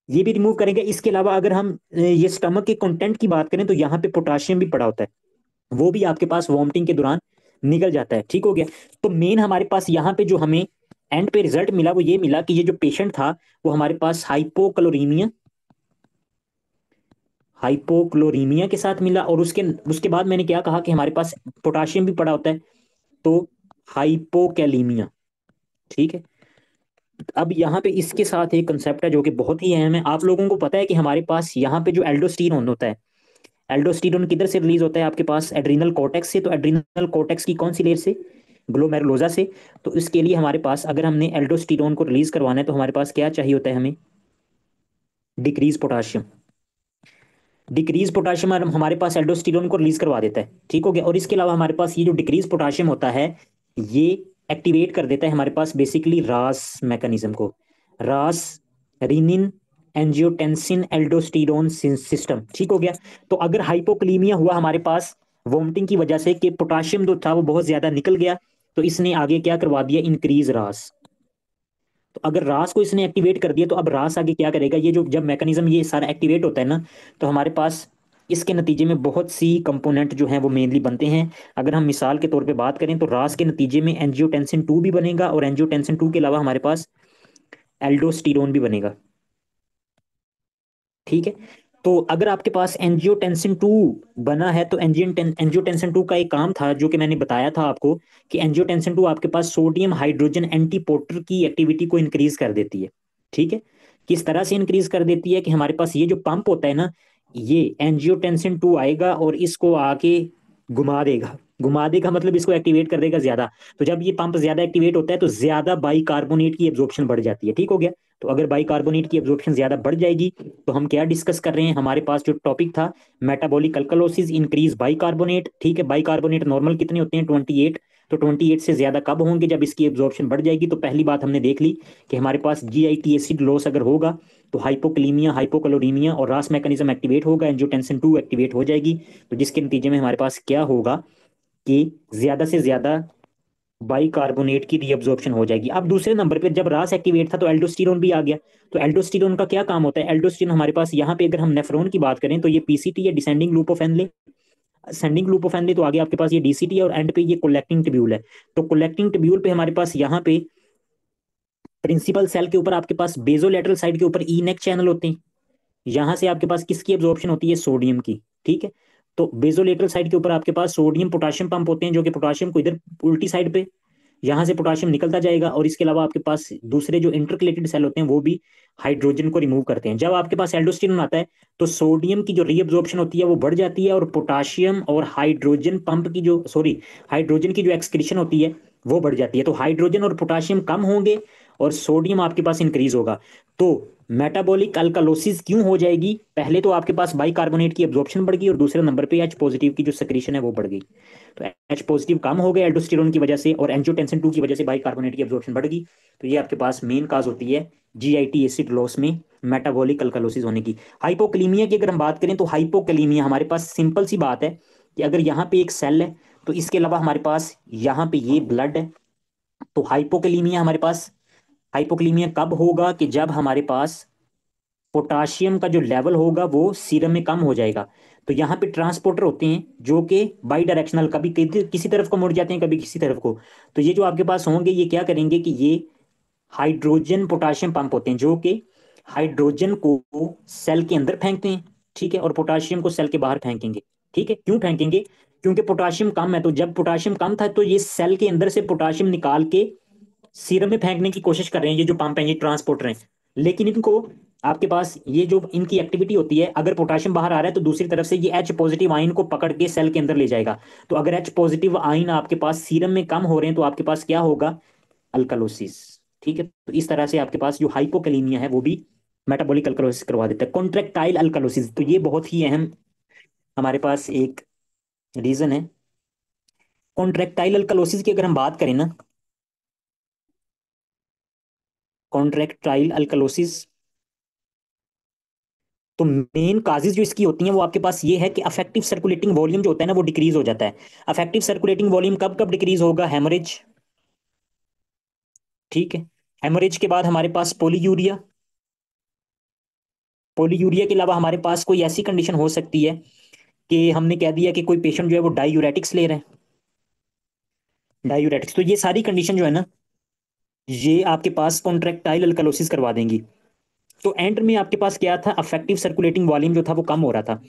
ये भी रिमूव करेंगे। इसके अलावा अगर हम ये स्टमक के कंटेंट की बात करें तो यहाँ पे पोटाशियम भी पड़ा होता है, वो भी आपके पास वॉमिटिंग के दौरान निकल जाता है, ठीक हो गया। तो मेन हमारे पास यहाँ पे जो हमें एंड पे रिजल्ट मिला वो ये मिला कि ये जो पेशेंट था वो हमारे पास हाइपोक्लोरीमिया, हाइपोक्लोरीमिया के साथ मिला। और उसके उसके बाद मैंने क्या कहा कि हमारे पास पोटाशियम भी पड़ा होता है, तो हाइपोकैलीमिया, ठीक है। अब यहाँ पे इसके साथ एक कंसेप्ट है जो कि बहुत ही अहम है। आप लोगों को पता है कि हमारे पास यहाँ पे जो एल्डोस्टेरोन होता है, एल्डोस्टेरोन किधर से रिलीज होता है आपके पास, एड्रीनल कॉर्टेक्स से। तो एड्रीनल कॉर्टेक्स की कौन सी लेयर से, ग्लोमेरुलोसा से। तो इसके लिए हमारे पास अगर हमने एल्डोस्टेरोन को रिलीज करवाना है तो हमारे पास क्या चाहिए होता है, हमें डिक्रीज पोटाशियम। डिक्रीज पोटाशियम हमारे पास एल्डोस्टेरोन को रिलीज करवा देता है, ठीक हो गया। और इसके अलावा हमारे पास ये जो डिक्रीज पोटाशियम होता है ये एक्टिवेट कर देता है हमारे पास बेसिकली रास मैकेनिज्म को, रास रीनिन एंजियोटेंसिन एल्डोस्टेरोन सिस्टम, ठीक हो गया। तो अगर हाइपोक्लीमिया हुआ हमारे पास वोमिटिंग की वजह से कि पोटाशियम जो था वो बहुत ज्यादा निकल गया, तो इसने आगे क्या करवा दिया, इंक्रीज रास। तो अगर रास को इसने एक्टिवेट कर दिया तो अब रास आगे क्या करेगा, ये जो जब मैकेनिज्म ये सारा एक्टिवेट होता है ना, तो हमारे पास इसके नतीजे में बहुत सी कंपोनेंट जो हैं वो मेनली बनते हैं। अगर हम मिसाल के तौर पे बात करें तो रास के नतीजे में एंजियोटेंसिन 2 भी बनेगा, और एंजियोटेंसिन 2 के अलावा हमारे पास एल्डोस्टिरोन भी बनेगा, ठीक है। तो अगर आपके पास एंजियोटेंसिन 2 बना है तो एंजियोटेंसिन 2 का एक काम था जो कि मैंने बताया था आपको, कि एंजियोटेंसिन 2 आपके पास सोडियम हाइड्रोजन एंटीपोटर की एक्टिविटी को इंक्रीज कर देती है, ठीक है। किस तरह से इंक्रीज कर देती है कि हमारे पास ये जो पंप होता है ना, ये एंजियोटेंसिन 2 आएगा और इसको आके घुमा देगा, घुमा देगा मतलब इसको एक्टिवेट कर देगा ज्यादा। तो जब ये पंप ज्यादा एक्टिवेट होता है तो ज्यादा बाइकार्बोनेट की एब्जॉर्प्शन बढ़ जाती है, ठीक हो गया। तो अगर बाइकार्बोनेट की एब्जॉर्प्शन ज्यादा बढ़ जाएगी तो हम क्या डिस्कस कर रहे हैं, हमारे पास जो टॉपिक था मेटाबॉलिक अल्कलोसिस इंक्रीज बाइकार्बोनेट, ठीक है। बाइकार्बोनेट नॉर्मल कितने होते हैं, 28। तो 28 से ज्यादा कब होंगे, जब इसकी एब्जॉर्प्शन बढ़ जाएगी। तो पहली बात हमने देख ली कि हमारे पास जीआईटी एसिड लॉस अगर होगा तो हाइपोक्लीमिया हाइपोक्लोरीमिया और रास मैकेनिज्म एक्टिवेट होगा, एंजियोटेंसिन 2 एक्टिवेट हो जाएगी। तो जिसके नतीजे में हमारे पास क्या होगा कि ज्यादा से ज्यादा बाइकार्बोनेट की रीअब्जॉर्प्शन हो जाएगी। अब दूसरे नंबर पे जब रास एक्टिवेट था तो एल्डोस्टेरोन भी आ गया। तो एल्डोस्टेरोन का क्या काम होता है, एल्डोस्टेरोन हमारे पास यहाँ पे अगर हम नेफ्रॉन की बात करें तो ये पीसीटी है, descending loop of Henle, sending loop of Henle. तो आगे आपके पास ये डीसीटी है और एंड पे ये कलेक्टिंग ट्यूब्यूल है। तो कलेक्टिंग ट्यूब्यूल पे हमारे पास यहाँ पे प्रिंसिपल सेल के ऊपर आपके पास बेजोलेटरल साइड के ऊपर ई नेक चैनल होते हैं। यहां से आपके पास किसकी एब्जॉर्प्शन होती है, सोडियम की, ठीक है। तो बेजोलेटरल साइड के ऊपर आपके पास सोडियम पोटाशियम पंप होते हैं जो कि पोटाशियम को इधर उल्टी साइड पे यहाँ से पोटाशियम निकलता जाएगा, और इसके अलावा आपके पास दूसरे जो इंटरकलेटेड सेल होते हैं वो भी हाइड्रोजन को रिमूव करते हैं। जब आपके पास एल्डोस्टेरोन आता है तो सोडियम की जो रीअब्जॉर्प्शन होती है वो बढ़ जाती है, और पोटाशियम और हाइड्रोजन पंप की जो सॉरी हाइड्रोजन की जो एक्सक्रीशन होती है वो बढ़ जाती है। तो हाइड्रोजन और पोटाशियम कम होंगे और सोडियम आपके पास इंक्रीज होगा। तो मेटाबॉलिक अल्कालोसिस क्यों हो जाएगी? पहले तो आपके पास बाइकार्बोनेट की एब्जॉर्प्शन बढ़ गई, और दूसरे नंबर पे एच पॉजिटिव की जो सेक्रेशन है वो बढ़ गई। तो एच पॉजिटिव कम हो गया एल्डोस्टेरोन की वजह से, और एंजियोटेंसिन 2 की वजह से बाइकार्बोनेट की एब्जॉर्प्शन बढ़ गई। तो ये आपके पास मेन काज होती है जीआईटी एसिड लॉस में मेटाबॉलिक अल्कालोसिस होने की। हाइपोकलीमिया की अगर हम बात करें तो हाइपोकलीमिया हमारे पास सिंपल सी बात है कि अगर यहाँ पे एक सेल है तो इसके अलावा हमारे पास यहाँ पे ये ब्लड है। तो हाइपोकलीमिया हमारे पास, हाइपोकलीमिया कब होगा? कि जब हमारे पास पोटाशियम का जो लेवल होगा वो सीरम में कम हो जाएगा। तो यहाँ पे ट्रांसपोर्टर होते हैं जो कि बाई डायरेक्शनल, कभी किसी तरफ को मुड़ जाते हैं, कभी किसी तरफ को। तो ये जो आपके पास होंगे ये क्या करेंगे कि ये हाइड्रोजन पोटाशियम पंप होते हैं जो कि हाइड्रोजन को सेल के अंदर फेंकते हैं, ठीक है, और पोटाशियम को सेल के बाहर फेंकेंगे। ठीक है, क्यों फेंकेंगे? क्योंकि पोटाशियम कम है। तो जब पोटाशियम कम था तो ये सेल के अंदर से पोटाशियम निकाल के सीरम में फेंकने की कोशिश कर रहे हैं, ये जो पंप है, ये ट्रांसपोर्टर हैं। लेकिन इनको, आपके पास ये जो इनकी एक्टिविटी होती है, अगर पोटाशियम बाहर आ रहा है तो दूसरी तरफ से ये एच पॉजिटिव आयन को पकड़ के सेल के अंदर ले जाएगा। तो अगर एच पॉजिटिव आयन आपके पास सीरम में कम हो रहे हैं तो आपके पास क्या होगा? अल्कालोसिस। ठीक है, तो इस तरह से आपके पास जो हाइपोकैलीमिया है वो भी मेटाबॉलिक अल्कालोसिस करवा देता है। कॉन्ट्रैक्टाइल अल्कालोसिस, तो ये बहुत ही अहम हमारे पास एक रीजन है। कॉन्ट्रैक्टाइल अल्कालोसिस की अगर हम बात करें ना, कॉन्ट्रैक्टाइल अल्कालोसिस, तो मेन काजेज जो इसकी होती हैं वो आपके पास ये है कि अफेक्टिव सर्कुलेटिंग वॉल्यूम जो होता है ना वो डिक्रीज हो जाता है। अफेक्टिव सर्कुलेटिंग वॉल्यूम कब कब डिक्रीज होगा? हेमोरेज, ठीक है। हेमोरेज के बाद हमारे पास पोलीयूरिया। पोलीयूरिया के अलावा हमारे पास कोई ऐसी कंडीशन हो सकती है कि हमने कह दिया कि कोई पेशेंट जो है वो डायूरेटिक्स ले रहे हैं, डायूरेटिक्स। तो ये सारी कंडीशन जो है ना ये आपके पास कॉन्ट्रैक्टाइल अल्कलोसिस करवा देंगी। तो एंड में आपके पास क्या था? अफेक्टिव सर्कुलेटिंग वॉल्यूम जो था वो कम हो रहा था।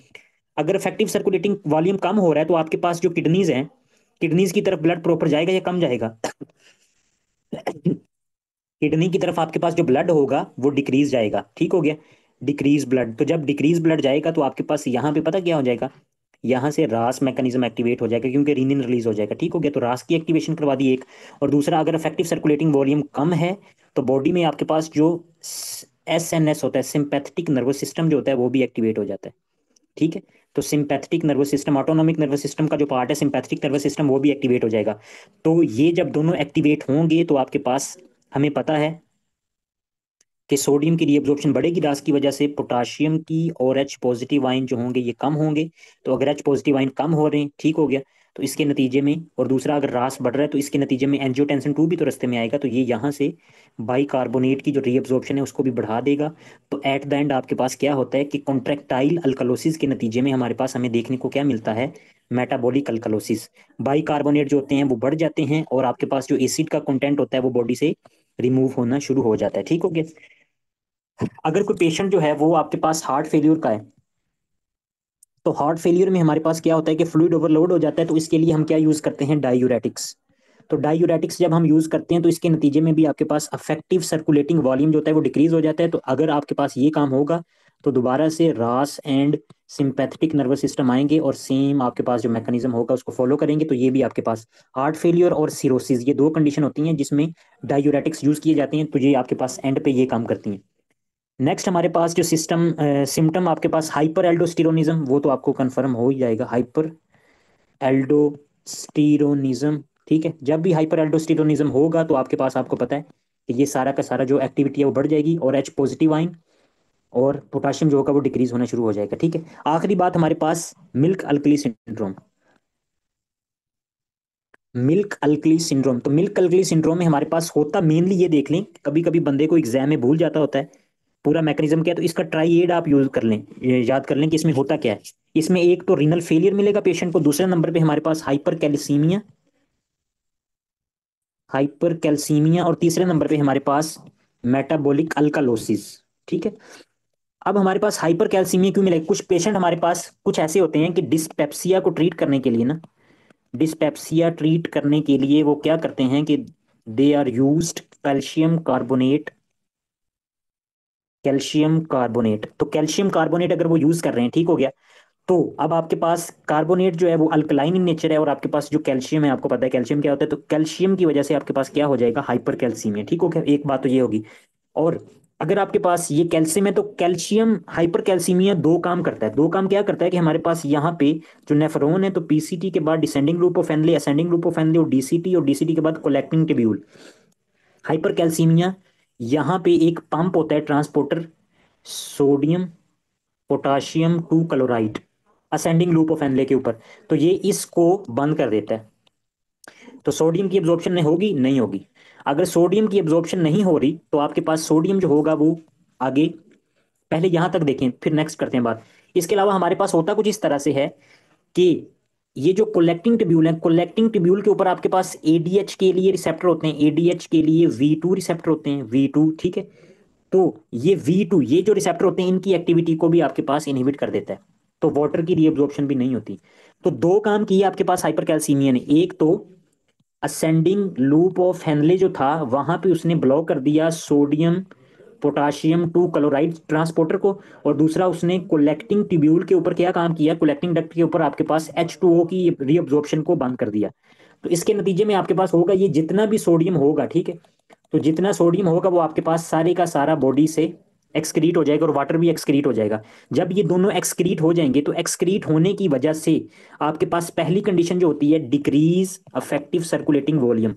अगर इफेक्टिव सर्कुलेटिंग वॉल्यूम कम हो रहा है तो आपके पास जो किडनीज हैं, किडनीज की तरफ ब्लड प्रॉपर जाएगा या कम जाएगा? किडनी की तरफ आपके पास जो ब्लड होगा वो डिक्रीज जाएगा। ठीक हो गया, डिक्रीज ब्लड। तो जब डिक्रीज ब्लड जाएगा तो आपके पास यहाँ पे पता क्या हो जाएगा? यहाँ से रास मैकेनिज्म एक्टिवेट हो जाएगा, क्योंकि रीनिन रिलीज हो जाएगा। ठीक हो गया, तो रास की एक्टिवेशन करवा दी एक। और दूसरा, अगर इफेक्टिव सर्कुलेटिंग वॉल्यूम कम है तो बॉडी में आपके पास जो एसएनएस होता है, सिंपैथेटिक नर्वस सिस्टम जो होता है वो भी एक्टिवेट हो जाता है। ठीक है, तो sympathetic nervous system, autonomic nervous system का जो पार्ट है सिंपैथेटिक नर्वस सिस्टम, वो भी एक्टिवेट हो जाएगा। तो ये जब दोनों एक्टिवेट होंगे तो आपके पास, हमें पता है कि सोडियम की रीअब्जॉर्प्शन बढ़ेगी रास की वजह से, पोटाशियम की और एच पॉजिटिव आयन जो होंगे ये कम होंगे। तो अगर एच पॉजिटिव आयन कम हो रहे हैं, ठीक हो गया, तो इसके नतीजे में, और दूसरा अगर रास बढ़ रहा है तो इसके नतीजे में एंजियोटेंसिन 2 भी तो रास्ते में आएगा, तो ये यहाँ से बाइकार्बोनेट की जो रीअब्जॉर्प्शन है उसको भी बढ़ा देगा। तो एट द एंड आपके पास क्या होता है कि कॉन्ट्रैक्टाइल अल्कलोसिस के नतीजे में हमारे पास हमें देखने को क्या मिलता है? Metabolic alkalosis. बाइकार्बोनेट जो होते हैं वो बढ़ जाते हैं, और आपके पास जो एसिड का कंटेंट होता है वो बॉडी से रिमूव होना शुरू हो जाता है। ठीक हो गया। अगर कोई पेशेंट जो है वो आपके पास हार्ट फेल्यूर का है, तो हार्ट फेल्यूर में हमारे पास क्या होता है कि फ्लूइड ओवरलोड हो जाता है। तो इसके लिए हम क्या यूज करते हैं? डायूरेटिक्स। तो डायूरेटिक्स जब हम यूज करते हैं तो इसके नतीजे में भी आपके पास अफेक्टिव सर्कुलेटिंग वॉल्यूम जो होता है वो डिक्रीज हो जाता है। तो अगर आपके पास ये काम होगा तो दोबारा से रास एंड सिंपैथेटिक नर्वस सिस्टम आएंगे और सेम आपके पास जो मैकेनिज्म होगा उसको फॉलो करेंगे। तो ये भी आपके पास हार्ट फेलियर और सिरोसिस, ये दो कंडीशन होती हैं जिसमें डायूरेटिक्स यूज किए जाते हैं। तो ये आपके पास एंड पे ये काम करती हैं। नेक्स्ट हमारे पास जो सिम्टम आपके पास हाइपर एल्डोस्टिरोनिज्म, वो तो आपको कंफर्म हो ही जाएगा, हाइपर एल्डोस्टिरोनिज्म। ठीक है, जब भी हाइपर एल्डोस्टिरोनिज्म होगा तो आपके पास, आपको पता है कि ये सारा का सारा जो एक्टिविटी है वो बढ़ जाएगी, और एच पॉजिटिव आइन और पोटाशियम जो होगा वो डिक्रीज होना शुरू हो जाएगा। ठीक है, आखिरी बात हमारे पास milk alkali syndrome. Milk alkali syndrome, तो मिल्क अल्कली सिंड्रोम में हमारे पास होता मेनली, ये देख लें, कभी कभी बंदे को एग्जाम में भूल जाता होता है पूरा मैकेनिज्म क्या है, तो इसका ट्राई एड आप यूज कर लें, ये याद कर लें कि इसमें होता क्या है। इसमें एक तो रीनल फेलियर मिलेगा पेशेंट को, दूसरे नंबर पे हमारे पास हाइपर कैल्सीमिया, हाइपर कैल्सीमिया, और तीसरे नंबर पे हमारे पास मेटाबॉलिक अल्कालोसिस। ठीक है, अब हमारे पास हाइपर कैल्सीमिया क्यों मिलेगा? कुछ पेशेंट हमारे पास कुछ ऐसे होते हैं कि डिस्पेप्सिया को ट्रीट करने के लिए ना, डिस्पेप्सिया ट्रीट करने के लिए वो क्या करते हैं कि they are used calcium carbonate, calcium carbonate. तो कैल्शियम कार्बोनेट अगर वो यूज कर रहे हैं, ठीक हो गया, तो अब आपके पास कार्बोनेट जो है वो अल्कलाइन इन नेचर है, और आपके पास जो कैल्शियम है, आपको पता है कैल्शियम क्या होता है, तो कैल्शियम की वजह से आपके पास क्या हो जाएगा, हाइपर कैल्सीमिया। ठीक हो गया, एक बात तो ये होगी। और अगर आपके पास ये कैल्शियम है, तो कैल्शियम हाइपर कैल्सीमिया दो काम करता है। दो काम क्या करता है कि हमारे पास यहाँ पे जो नेफ्रॉन है, तो पीसीटी के बाद descending loop of Henle, ascending loop of Henle, और डीसीटी के बाद कलेक्टिंग टिब्यूल। हाइपर कैल्सीमिया, यहाँ पे एक पंप होता है transporter, sodium potassium two chloride, ascending loop of Henle के ऊपर, तो ये इसको बंद कर देता है। तो सोडियम की एब्जॉर्प्शन नहीं होगी, नहीं होगी। अगर सोडियम की एब्जॉर्प्शन नहीं हो रही, तो आपके पास सोडियम जो होगा वो आगे, पहले यहां तक देखें फिर नेक्स्ट करते हैं बात। इसके अलावा हमारे पास होता कुछ इस तरह से है कि ये जो कोलेक्टिंग ट्यूब्यूल है, कोलेक्टिंग ट्यूब्यूल के ऊपर आपके पास एडीएच के लिए रिसेप्टर होते हैं, एडीएच के लिए वी टू रिसेप्टर होते हैं, वी टू, ठीक है। तो ये वी टू, ये जो रिसेप्टर होते हैं, इनकी एक्टिविटी को भी आपके पास इनहिबिट कर देता है, तो वाटर की रीअब्जॉर्प्शन भी नहीं होती। तो दो काम किए आपके पास हाइपरकैल्सीमिया ने, एक तो असेंडिंग लूप ऑफ हेनले जो था वहां पे उसने ब्लॉक कर दिया sodium potassium two chloride transporter को, और दूसरा उसने कोलेक्टिंग ट्यूब्यूल के ऊपर क्या काम किया, कोलेक्टिंग डक्ट के ऊपर आपके पास H2O की रीअब्जॉर्प्शन को बंद कर दिया। तो इसके नतीजे में आपके पास होगा ये जितना भी सोडियम होगा, ठीक है, तो जितना सोडियम होगा वो आपके पास सारे का सारा बॉडी से एक्सक्रीट हो जाएगा, और वाटर भी एक्सक्रीट हो जाएगा। जब ये दोनों एक्सक्रीट हो जाएंगे, तो एक्सक्रीट होने की वजह से आपके पास पहली कंडीशन जो होती है, डिक्रीज अफेक्टिव सर्कुलेटिंग वॉल्यूम।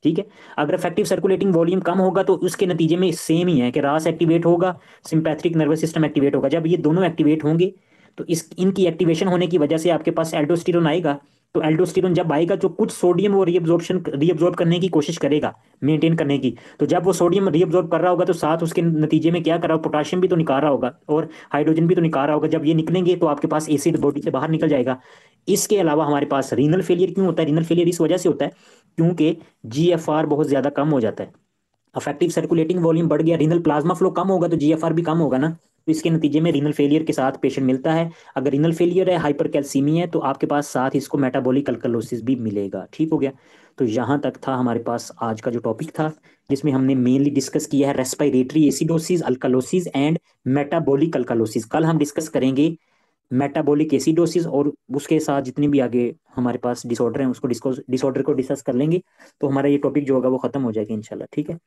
ठीक है, अगर इफेक्टिव सर्कुलेटिंग वॉल्यूम कम होगा, तो उसके नतीजे में सेम ही है कि रास एक्टिवेट होगा, सिंपैथेटिक नर्वस सिस्टम एक्टिवेट होगा। जब ये दोनों एक्टिवेट होंगे, तो इस इनकी एक्टिवेशन होने की वजह से आपके पास एल्डोस्टेरोन आएगा। तो एल्डोस्टेरोन जब आएगा, जो कुछ सोडियम वो रीअब्जॉर्ब करने की कोशिश करेगा, मेंटेन करने की। तो जब वो सोडियम रीअब्जॉर्ब कर रहा होगा, तो साथ उसके नतीजे में क्या कर रहा होगा, पोटाशियम भी तो निकाल रहा होगा और हाइड्रोजन भी तो निकाल रहा होगा। जब ये निकलेंगे, तो आपके पास एसिड बॉडी से बाहर निकल जाएगा। इसके अलावा हमारे पास रीनल फेलियर क्यों होता है, रीनल फेलियर इस वजह से होता है क्योंकि जीएफआर बहुत ज्यादा कम हो जाता है। अफेक्टिव सर्कुलेटिंग वॉल्यूम बढ़ गया, रीनल प्लाज्मा फ्लो कम होगा, तो जीएफआर भी कम होगा ना। तो इसके नतीजे में रीनल फेलियर के साथ पेशेंट मिलता है। अगर रीनल फेलियर है, हाइपरकैल्सीमिया है, तो आपके पास साथ इसको मेटाबॉलिक अल्कलोसिस भी मिलेगा। ठीक हो गया। तो यहाँ तक था हमारे पास आज का जो टॉपिक था, जिसमें हमने मेनली डिस्कस किया है respiratory acidosis, alkalosis and metabolic alkalosis. कल हम डिस्कस करेंगे मेटाबॉलिक एसिडोसिस, और उसके साथ जितने भी आगे हमारे पास डिसऑर्डर हैं उसको डिस्कस डिसऑर्डर को डिस्कस कर लेंगे। तो हमारा ये टॉपिक जो होगा वो खत्म हो जाएगा इंशाल्लाह। ठीक है।